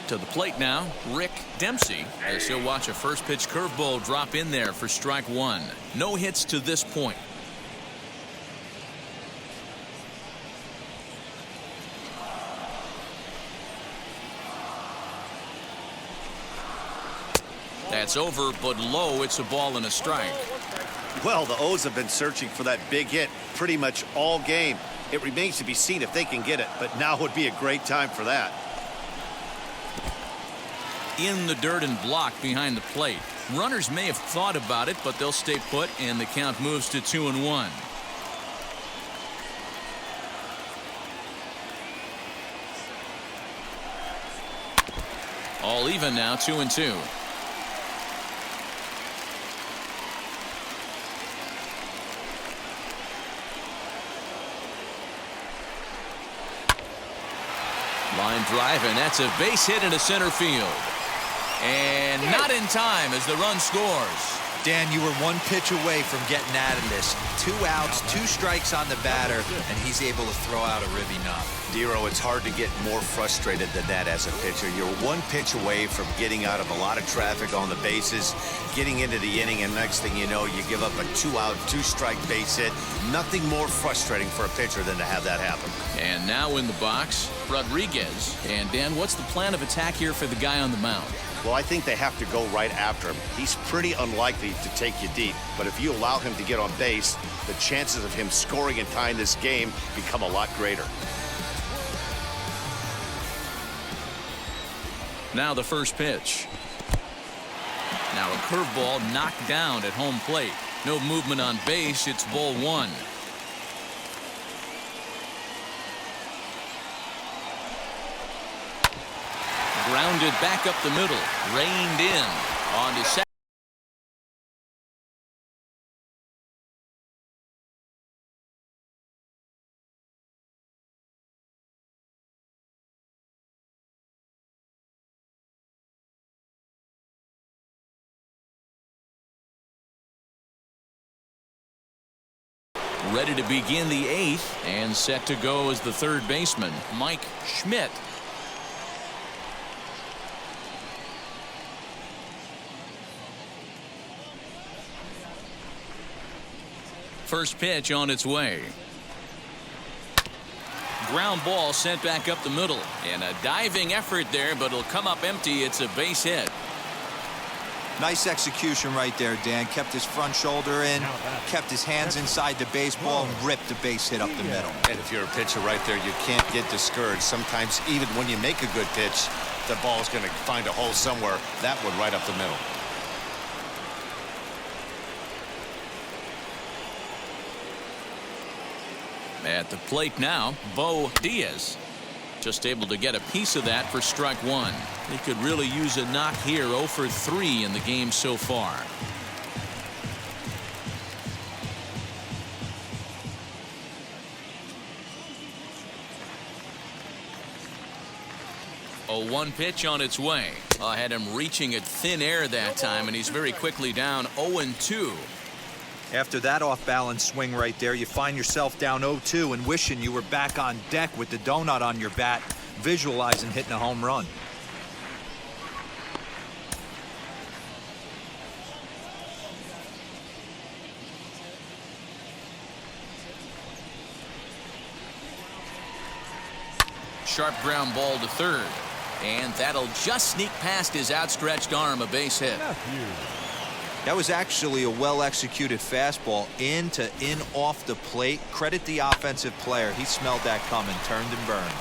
To the plate now, Rick Dempsey, as he'll watch a first pitch curveball drop in there for strike 1. No hits to this point. That's over, but low. It's a ball and a strike. Well, the O's have been searching for that big hit pretty much all game. It remains to be seen if they can get it, but now would be a great time for that. In the dirt and blocked behind the plate. Runners may have thought about it, but they'll stay put, and the count moves to 2-1. All even now, 2-2. Line drive, and that's a base hit into center field. And not in time as the run scores. Dan, you were 1 pitch away from getting out of this. 2 outs, 2 strikes on the batter, and he's able to throw out a ribby knob. Dero, it's hard to get more frustrated than that as a pitcher. You're 1 pitch away from getting out of a lot of traffic on the bases, getting into the inning, and next thing you know, you give up a 2-out, 2-strike base hit. Nothing more frustrating for a pitcher than to have that happen. And now in the box, Rodriguez. And Dan, what's the plan of attack here for the guy on the mound? Well, I think they have to go right after him. He's pretty unlikely to take you deep, but if you allow him to get on base, the chances of him scoring and tying this game become a lot greater. Now the first pitch. Now a curveball knocked down at home plate. No movement on base. It's ball 1. Grounded back up the middle. Reined in. On to second. Ready to begin the 8th, and set to go as the third baseman, Mike Schmidt. First pitch on its way. Ground ball sent back up the middle, and a diving effort there, but it'll come up empty. It's a base hit. Nice execution right there, Dan. Kept his front shoulder in, kept his hands inside the baseball, and ripped the base hit up the middle. And if you're a pitcher right there, you can't get discouraged. Sometimes even when you make a good pitch, the ball's going to find a hole somewhere. That one right up the middle. At the plate now, Bo Diaz. Just able to get a piece of that for strike 1. He could really use a knock here. 0 for 3 in the game so far. A 1 pitch on its way. I had him reaching at thin air that time, and he's very quickly down 0-2. After that off-balance swing right there, you find yourself down 0-2 and wishing you were back on deck with the donut on your bat, visualizing hitting a home run. Sharp ground ball to third, and that'll just sneak past his outstretched arm, a base hit. That was actually a well-executed fastball in off the plate. Credit the offensive player. He smelled that coming, turned and burned.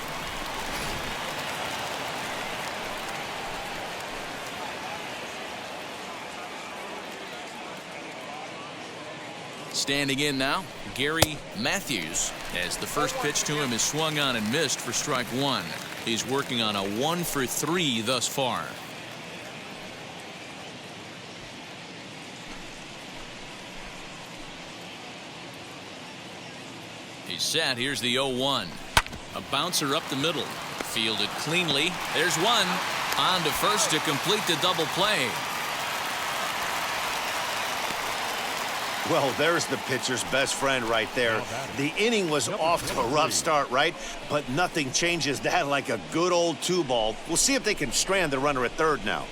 Standing in now, Gary Matthews, as the first pitch to him is swung on and missed for strike one. He's working on a 1-for-3 thus far. He's set. Here's the 0-1. A bouncer up the middle. Fielded cleanly. There's one. On to first to complete the double play. Well, there's the pitcher's best friend right there. The inning was off to a rough start, right? But nothing changes that like a good old 2-ball. We'll see if they can strand the runner at third now.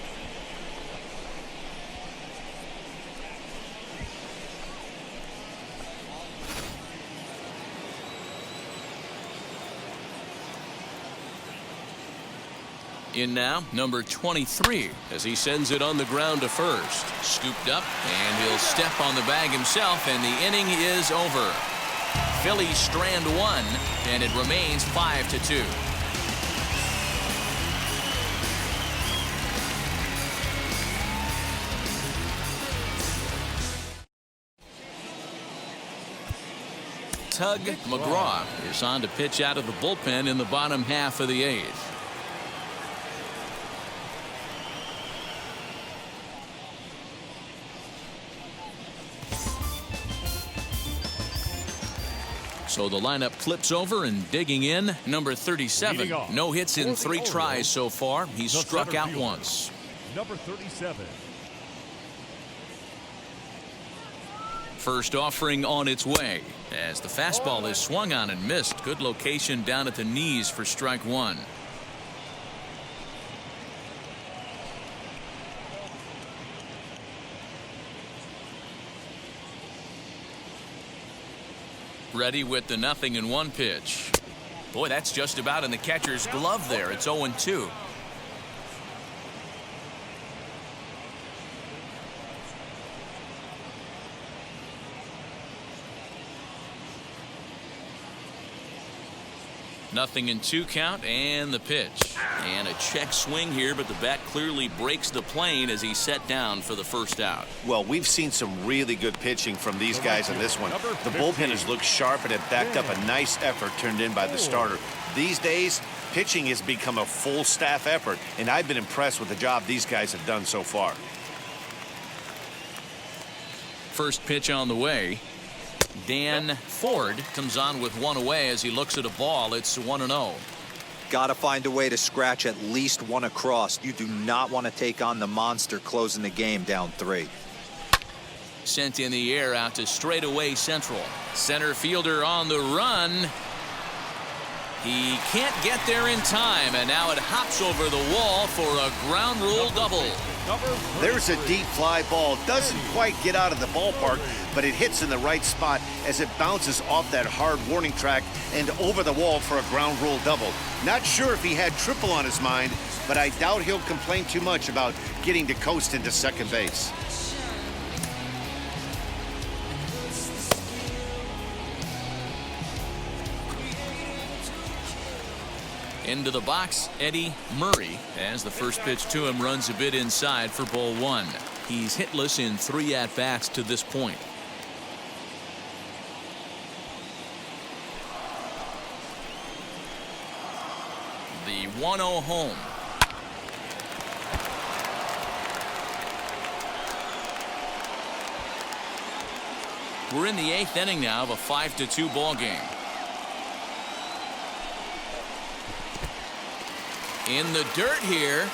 In now, number 23, as he sends it on the ground to first. Scooped up, and he'll step on the bag himself, and the inning is over. Phillies strand one, and it remains 5-2. Tug McGraw is on to pitch out of the bullpen in the bottom half of the eighth. So the lineup flips over, and digging in, number 37. No hits in 3 tries so far. He's struck out once. Number 37. First offering on its way, as the fastball is swung on and missed. Good location down at the knees for strike one. Ready with the 0-1 pitch. Boy, that's just about in the catcher's glove there. It's 0-2. Nothing in 2 count, and the pitch. And a check swing here, but the bat clearly breaks the plane as he's set down for the first out. Well, we've seen some really good pitching from these guys in this one. The bullpen has looked sharp, and it backed up a nice effort turned in by the starter. These days, pitching has become a full staff effort, and I've been impressed with the job these guys have done so far. First pitch on the way. Dan Ford comes on with one away as he looks at a ball. It's 1-0. Got to find a way to scratch at least one across. You do not want to take on the monster closing the game down 3. Sent in the air out to straightaway central. Center fielder on the run. He can't get there in time, and now it hops over the wall for a ground rule double. There's a deep fly ball. Doesn't quite get out of the ballpark, but it hits in the right spot as it bounces off that hard warning track and over the wall for a ground rule double. Not sure if he had triple on his mind, but I doubt he'll complain too much about getting to coast into second base. Into the box, Eddie Murray, as the first pitch to him runs a bit inside for ball 1. He's hitless in 3 at-bats to this point. The 1-0 home. We're in the 8th inning now of a 5-2 ball game. In the dirt here,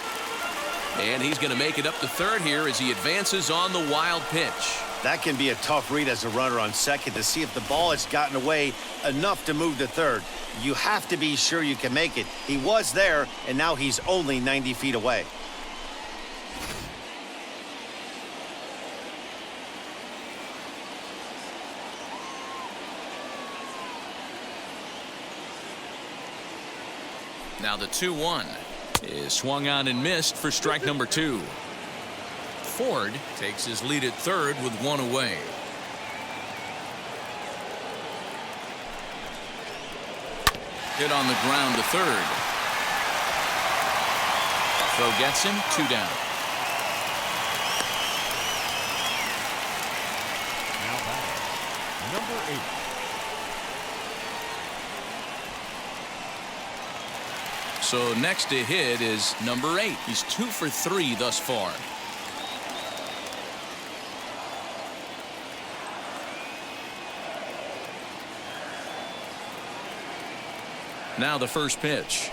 and he's going to make it up to third here as he advances on the wild pitch. That can be a tough read as a runner on second to see if the ball has gotten away enough to move to third. You have to be sure you can make it. He was there, and now he's only 90 feet away. Now the 2-1 is swung on and missed for strike number 2. Ford takes his lead at third with one away. Hit on the ground to third. Throw gets him, 2 down. Number 8. So next to hit is number 8. He's 2 for 3 thus far. Now the first pitch.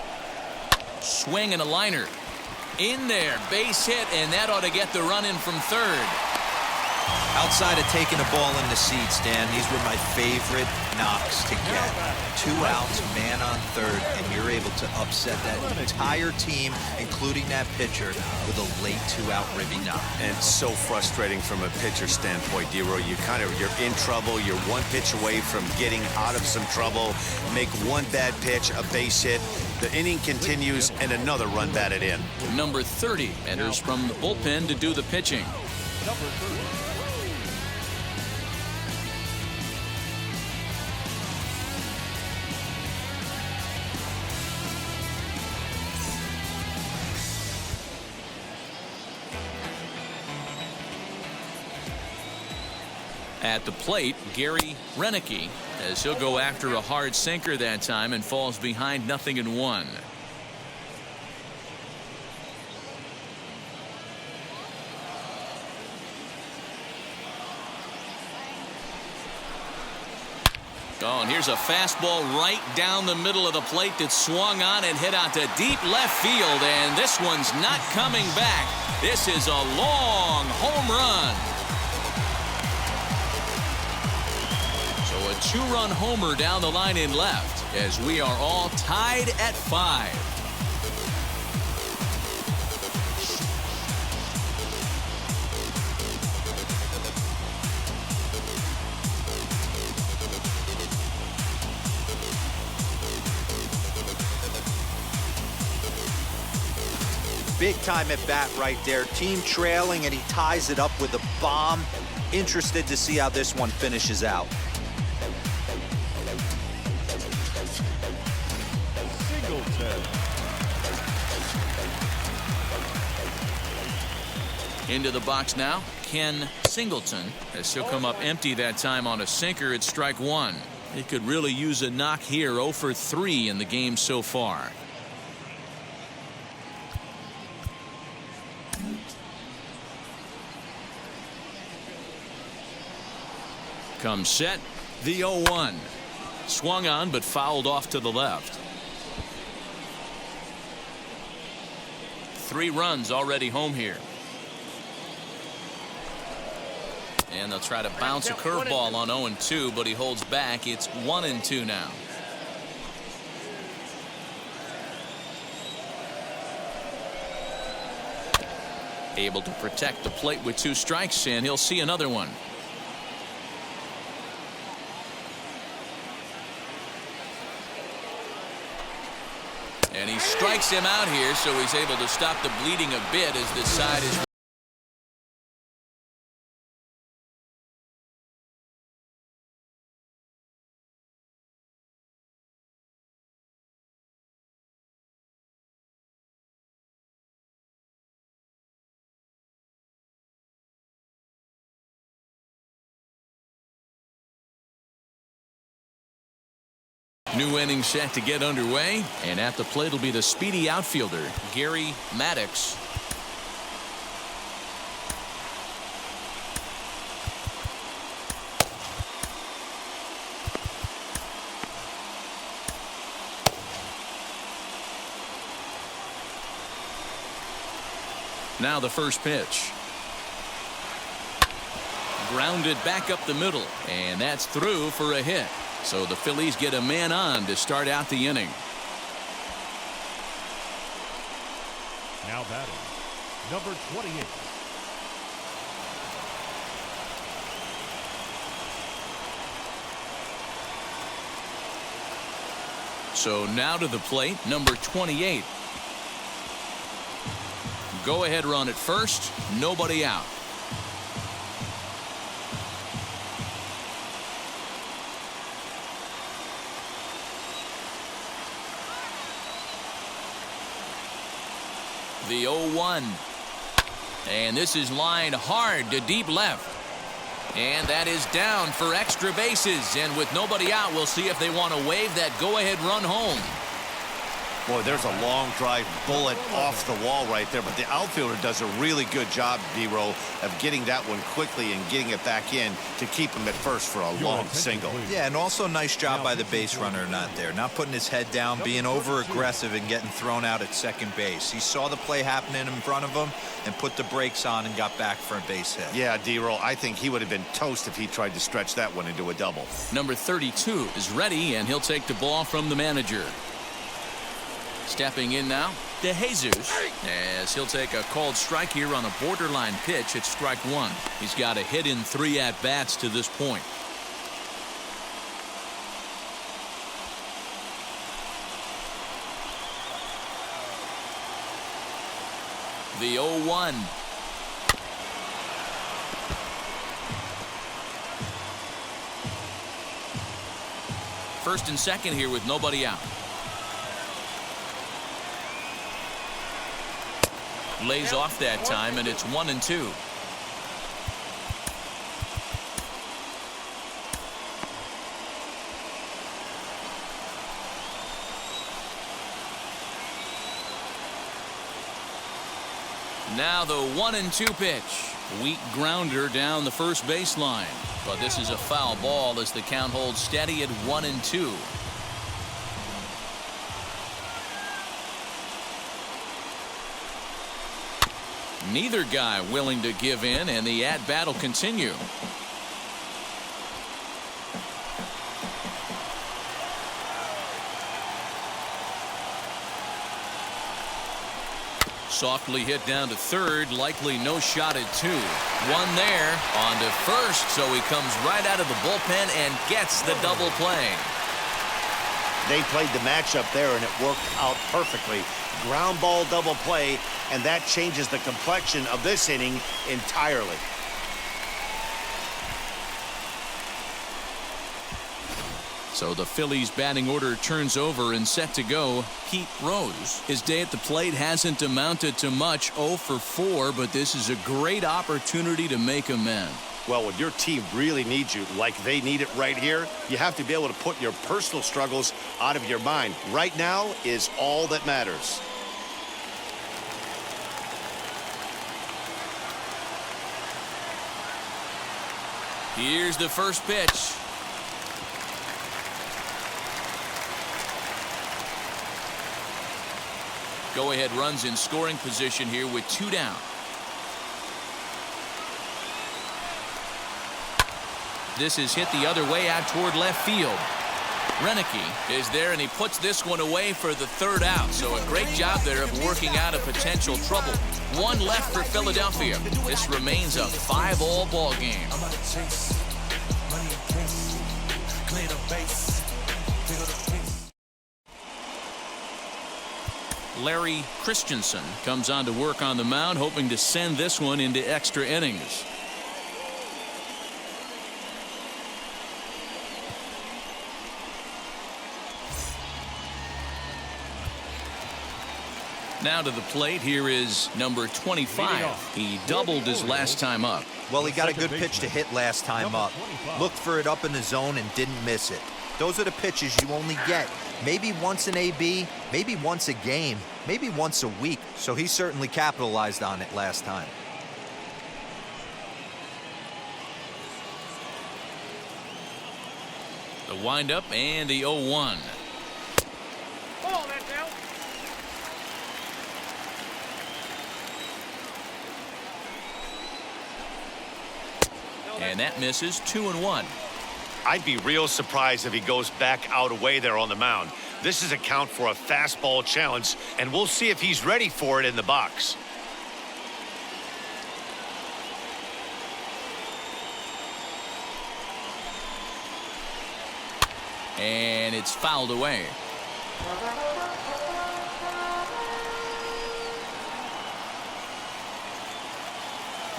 Swing and a liner. In there, base hit, and that ought to get the run in from third. Outside of taking a ball in the seats, Dan, these were my favorite knocks to get. 2 outs, man on third, and you're able to upset that entire team, including that pitcher, with a late 2-out ribby knock. And so frustrating from a pitcher standpoint, D-Roy. You're in trouble. You're 1 pitch away from getting out of some trouble. Make 1 bad pitch, a base hit. The inning continues, and another run batted in. Number 30 enters from the bullpen to do the pitching. Number 30. At the plate, Gary Renicky, as he'll go after a hard sinker that time and falls behind 0-1. Oh, and here's a fastball right down the middle of the plate that swung on and hit out to deep left field, and this one's not coming back. This is a long home run. So a 2-run homer down the line in left as we are all tied at 5. Big time at bat right there. Team trailing, and he ties it up with a bomb. Interested to see how this one finishes out. Singleton. Into the box now, Ken Singleton, as he'll come up empty that time on a sinker at strike 1. He could really use a knock here. 0 for 3 in the game so far. Comes set, the 0-1. Swung on but fouled off to the left. 3 runs already home here. And they'll try to bounce a curveball on 0-2, but he holds back. It's 1-2 now. Able to protect the plate with 2 strikes, and he'll see another one. And he strikes him out here, so he's able to stop the bleeding a bit as this side is. New inning set to get underway, and at the plate will be the speedy outfielder Gary Maddox. Now the first pitch. Grounded back up the middle, and that's through for a hit. So the Phillies get a man on to start out the inning. Now batting, number 28. So now to the plate, number 28. Go ahead run at first, nobody out. The 0-1. And this is lined hard to deep left. And that is down for extra bases. And with nobody out, we'll see if they want to wave that go-ahead run home. Boy, there's a long drive bullet off the wall right there, but the outfielder does a really good job, D-Roll, of getting that one quickly and getting it back in to keep him at first for a long single. Yeah, and also nice job by the base runner not there, not putting his head down, being over-aggressive and getting thrown out at second base. He saw the play happening in front of him and put the brakes on and got back for a base hit. Yeah, D-Roll, I think he would have been toast if he tried to stretch that one into a double. Number 32 is ready, and he'll take the ball from the manager. Stepping in now, DeJesus, as he'll take a called strike here on a borderline pitch at strike one. He's got a hit in 3 at-bats to this point. The 0-1. First and second here with nobody out. Lays off that time, and it's 1-2. Now the 1-2 pitch. Weak grounder down the first baseline, but this is a foul ball as the count holds steady at 1-2. Neither guy willing to give in, and the at-bat will continue. Softly hit down to third, likely no shot at 2. One there, on to first, so he comes right out of the bullpen and gets the double play. They played the matchup there, and it worked out perfectly. Ground ball double play, and that changes the complexion of this inning entirely. So the Phillies batting order turns over and set to go. Pete Rose. His day at the plate hasn't amounted to much, 0 for 4, but this is a great opportunity to make amends. Well, when your team really needs you, like they need it right here, you have to be able to put your personal struggles out of your mind. Right now is all that matters. Here's the first pitch. Go-ahead runs in scoring position here with 2 down. This is hit the other way out toward left field. Renicky is there, and he puts this one away for the 3rd out. So a great job there of working out a potential trouble. 1 left for Philadelphia. This remains a 5-all ball game. Larry Christensen comes on to work on the mound, hoping to send this one into extra innings. Now to the plate, here is number 25. He doubled his last time up. Well, he got a good pitch to hit last time up. Looked for it up in the zone and didn't miss it. Those are the pitches you only get maybe once in AB, maybe once a game, maybe once a week. So he certainly capitalized on it last time. The windup and the 0-1. And that misses. 2-1. I'd be real surprised if he goes back out away there on the mound. This is a count for a fastball challenge, and we'll see if he's ready for it in the box. And it's fouled away.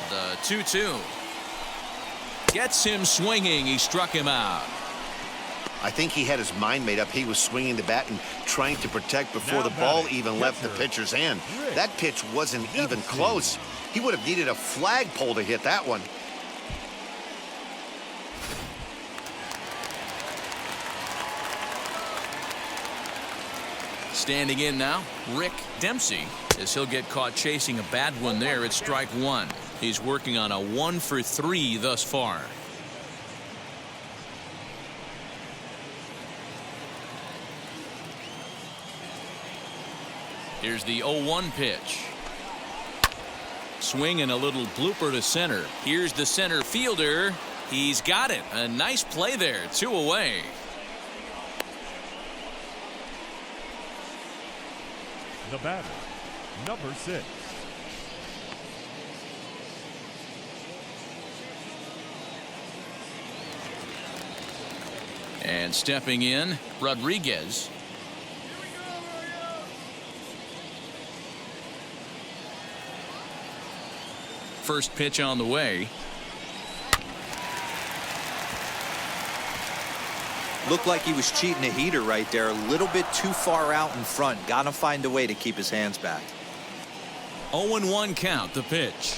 The 2-2. Gets him swinging. He struck him out. I think he had his mind made up. He was swinging the bat and trying to protect before the ball even left the pitcher's hand. That pitch wasn't even close. He would have needed a flagpole to hit that one. Standing in now, Rick Dempsey, as he'll get caught chasing a bad one there at strike one. He's working on a 1 for 3 thus far. Here's the 0-1 pitch. Swing and a little blooper to center. Here's the center fielder. He's got it. A nice play there. 2 away. The batter, number 6. And stepping in, Rodriguez. First pitch on the way. Looked like he was cheating a heater right there. A little bit too far out in front. Got to find a way to keep his hands back. 0-1 count, the pitch.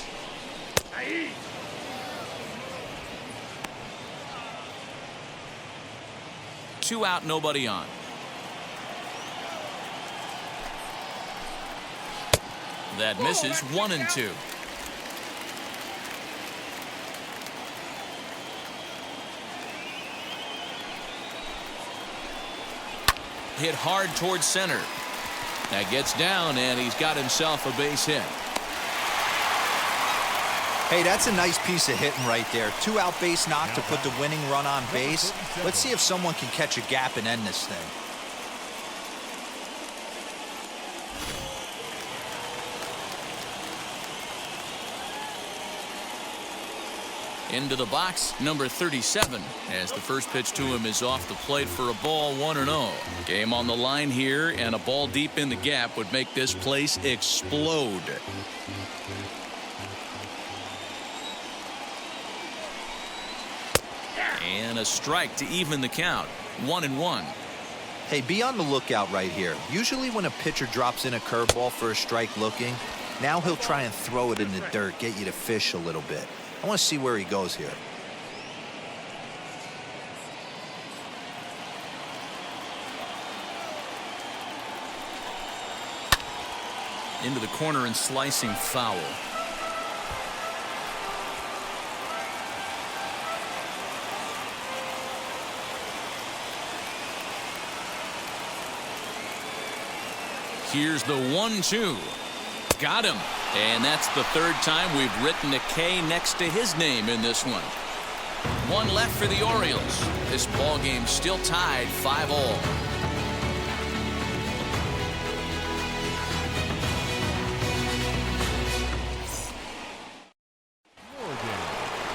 Two out, nobody on. That misses. 1-2. Hit hard towards center. That gets down, and he's got himself a base hit. Hey, that's a nice piece of hitting right there. 2-out base knock to put the winning run on base. Let's see if someone can catch a gap and end this thing. Into the box, number 37, as the first pitch to him is off the plate for a ball, 1-0. Game on the line here, and a ball deep in the gap would make this place explode. And a strike to even the count. 1-1. Hey, be on the lookout right here. Usually when a pitcher drops in a curveball for a strike looking, now he'll try and throw it in the dirt, get you to fish a little bit. I want to see where he goes here. Into the corner and slicing foul. Here's the 1-2. Got him. And that's the third time we've written a K next to his name in this one. One left for the Orioles. This ball game still tied 5-all.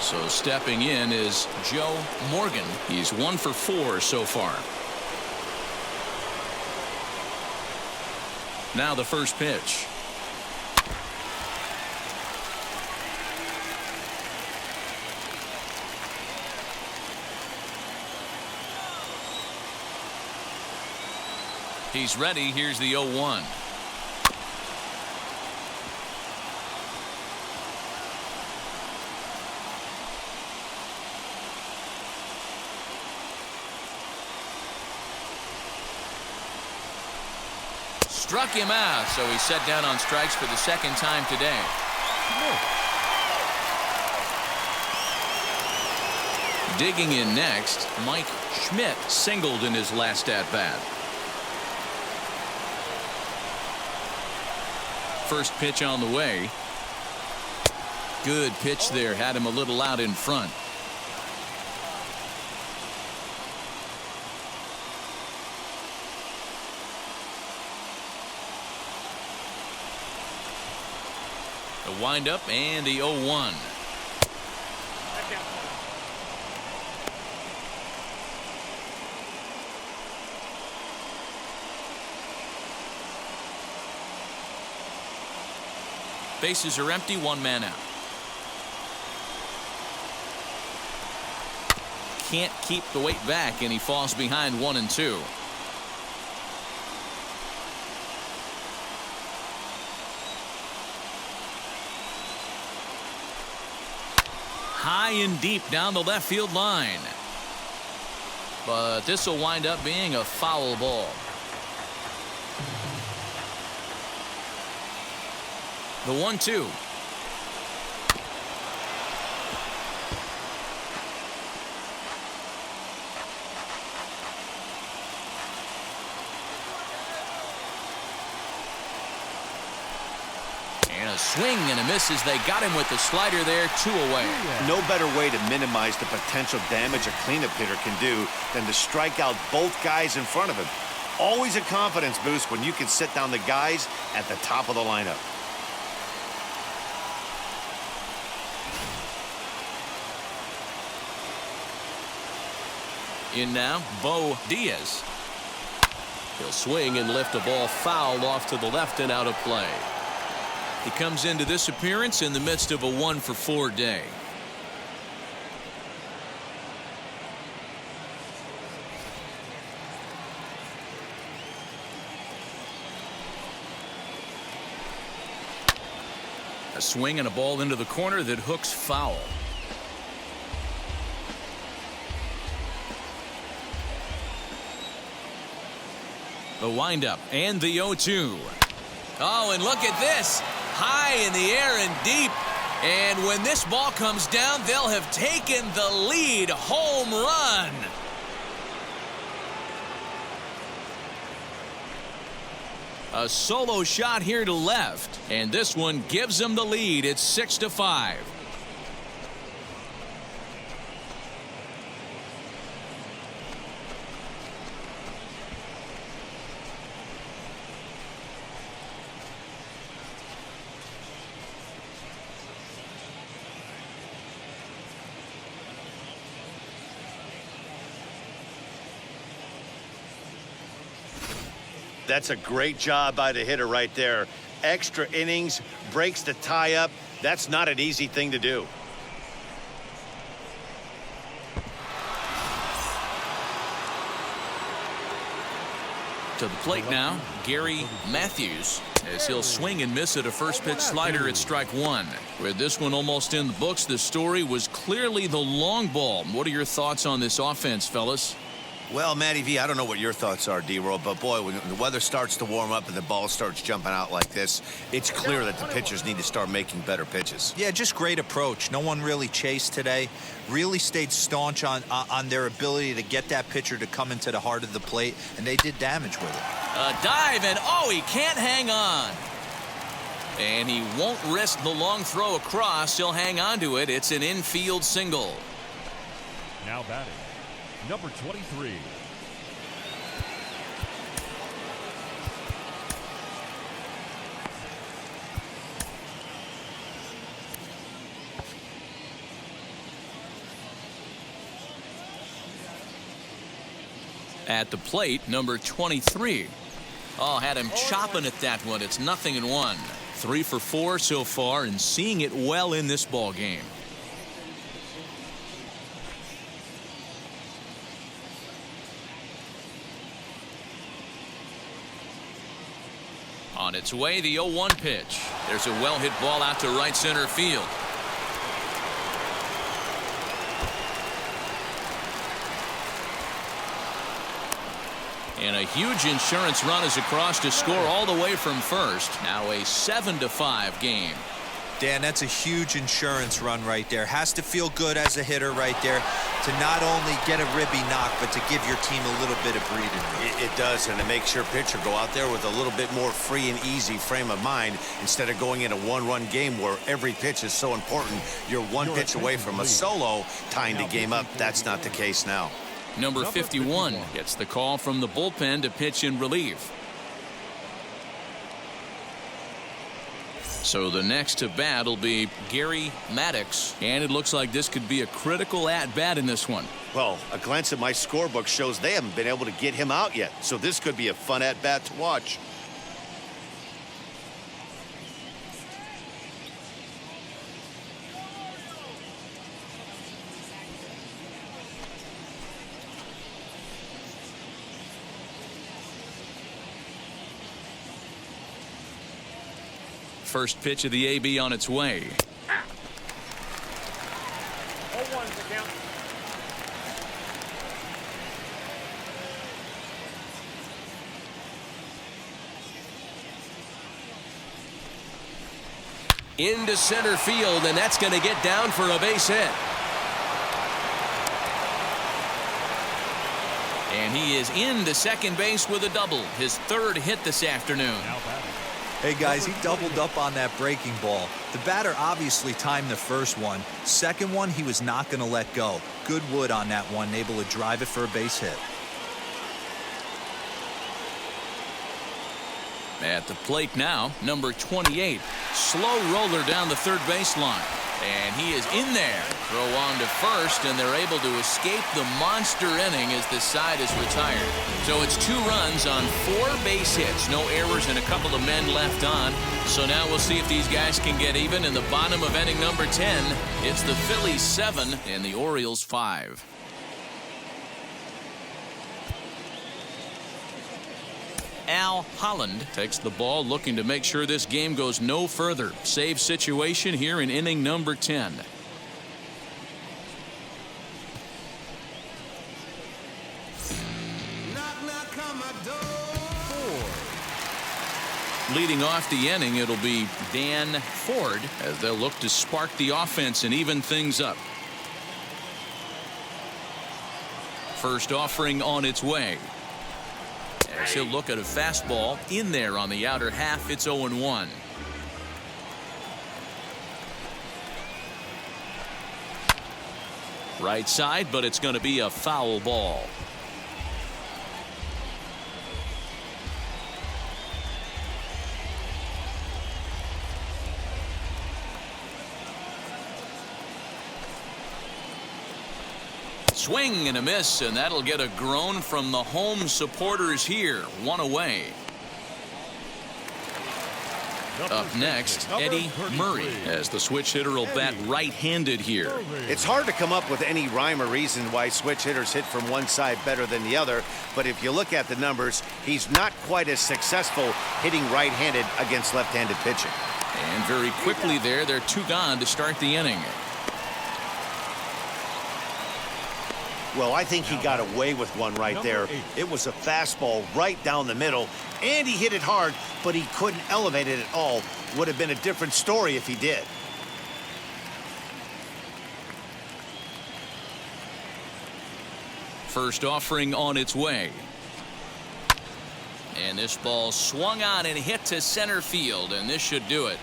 So stepping in is Joe Morgan. He's 1 for 4 so far. Now the first pitch. He's ready. Here's the 0-1. Struck him out, so he's set down on strikes for the second time today. Digging in next, Mike Schmidt singled in his last at-bat. First pitch on the way. Good pitch there. Had him a little out in front. The windup and the 0-1. Bases are empty, 1 man out. Can't keep the weight back, and he falls behind 1-2. High and deep down the left field line. But this will wind up being a foul ball. The 1-2. And a swing and a miss as they got him with the slider there, 2 away. No better way to minimize the potential damage a cleanup hitter can do than to strike out both guys in front of him. Always a confidence boost when you can sit down the guys at the top of the lineup. In now, Bo Diaz. He'll swing and lift a ball foul off to the left and out of play. He comes into this appearance in the midst of a 1-for-4 day. A swing and a ball into the corner that hooks foul. The windup and the 0-2. Oh, and look at this. High in the air and deep. And when this ball comes down, they'll have taken the lead. Home run. A solo shot here to left. And this one gives them the lead. It's 6-5. That's a great job by the hitter right there. Extra innings, breaks the tie up. That's not an easy thing to do. To the plate now, Gary Matthews, as he'll swing and miss at a first pitch slider at strike 1. With this one almost in the books, the story was clearly the long ball. What are your thoughts on this offense, fellas? Well, Matty V, I don't know what your thoughts are, D-Roll, but boy, when the weather starts to warm up and the ball starts jumping out like this, it's clear that the pitchers need to start making better pitches. Yeah, just great approach. No one really chased today. Really stayed staunch on their ability to get that pitcher to come into the heart of the plate, and they did damage with it. A dive, and oh, he can't hang on. And he won't risk the long throw across. He'll hang on to it. It's an infield single. Now batting, number 23. At the plate, number 23. Oh, had him chopping at that one. It's 0-1. 3 for 4 so far, and seeing it well in this ball game. On its way, the 0-1 pitch. There's a well-hit ball out to right center field. And a huge insurance run is across to score all the way from first. Now a 7-5 game. Dan, that's a huge insurance run right there. Has to feel good as a hitter right there to not only get a ribby knock, but to give your team a little bit of breathing room. It does, and it makes your pitcher go out there with a little bit more free and easy frame of mind instead of going in a one-run game where every pitch is so important. You're one pitch away from a solo tying the game up. That's not the case now. Number 51 gets the call from the bullpen to pitch in relief. So the next to bat will be Gary Maddox, and it looks like this could be a critical at-bat in this one. Well, a glance at my scorebook shows they haven't been able to get him out yet, so this could be a fun at-bat to watch. First pitch of the AB on its way. 0-1 the count. into center field, and that's going to get down for a base hit. And he is into second base with a double, his third hit this afternoon. Hey guys, he doubled up on that breaking ball. The batter obviously timed the first one. Second one, he was not going to let go. Good wood on that one, able to drive it for a base hit. At the plate now, number 28. Slow roller down the third baseline. And he is in there. Throw on to first, and they're able to escape the monster inning as this side is retired. So it's 2 runs on 4 base hits. No errors and a couple of men left on. So now we'll see if these guys can get even in the bottom of inning number 10. It's the Phillies 7 and the Orioles 5. Al Holland takes the ball, looking to make sure this game goes no further. Save situation here in inning number 10. Leading off the inning, it'll be Dan Ford as they'll look to spark the offense and even things up. First offering on its way. As he'll look at a fastball in there on the outer half. It's 0-1. Right side, but it's going to be a foul ball. Swing and a miss, and that'll get a groan from the home supporters here. 1 away. Up next, Eddie Murray, as the switch hitter will bat right-handed here. It's hard to come up with any rhyme or reason why switch hitters hit from one side better than the other, but if you look at the numbers, he's not quite as successful hitting right-handed against left-handed pitching. And very quickly there, they're 2 gone to start the inning. Well, I think he got away with one right there. It was a fastball right down the middle, and he hit it hard, but he couldn't elevate it at all. Would have been a different story if he did. First offering on its way. And this ball swung on and hit to center field, and this should do it.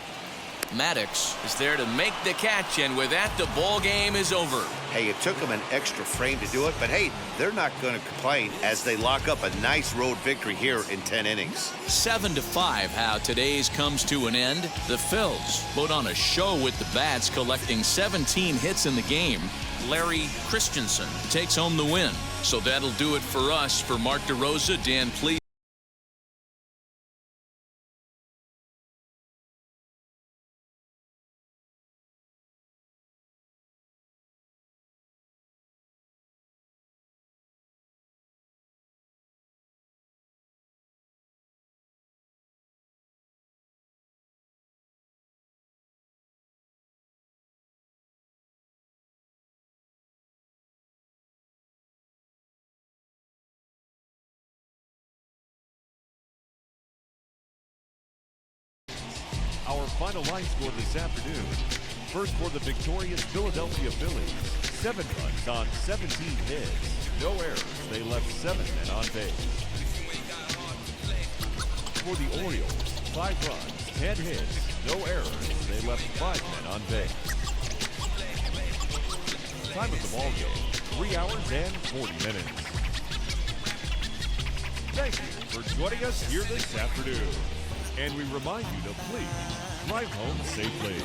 Maddox is there to make the catch, and with that, the ball game is over. Hey, it took them an extra frame to do it, but hey, they're not going to complain as they lock up a nice road victory here in 10 innings. 7-5, how today's comes to an end. The Phils put on a show with the bats, collecting 17 hits in the game. Larry Christensen takes home the win. So that'll do it for us. For Mark DeRosa, Dan, please. Our final line score this afternoon. First for the victorious Philadelphia Phillies, 7 runs on 17 hits. No errors. They left 7 men on base. For the Orioles, 5 runs, 10 hits. No errors. They left 5 men on base. Time of the ball game, 3 hours and 40 minutes. Thank you for joining us here this afternoon. And we remind you to please drive home safely.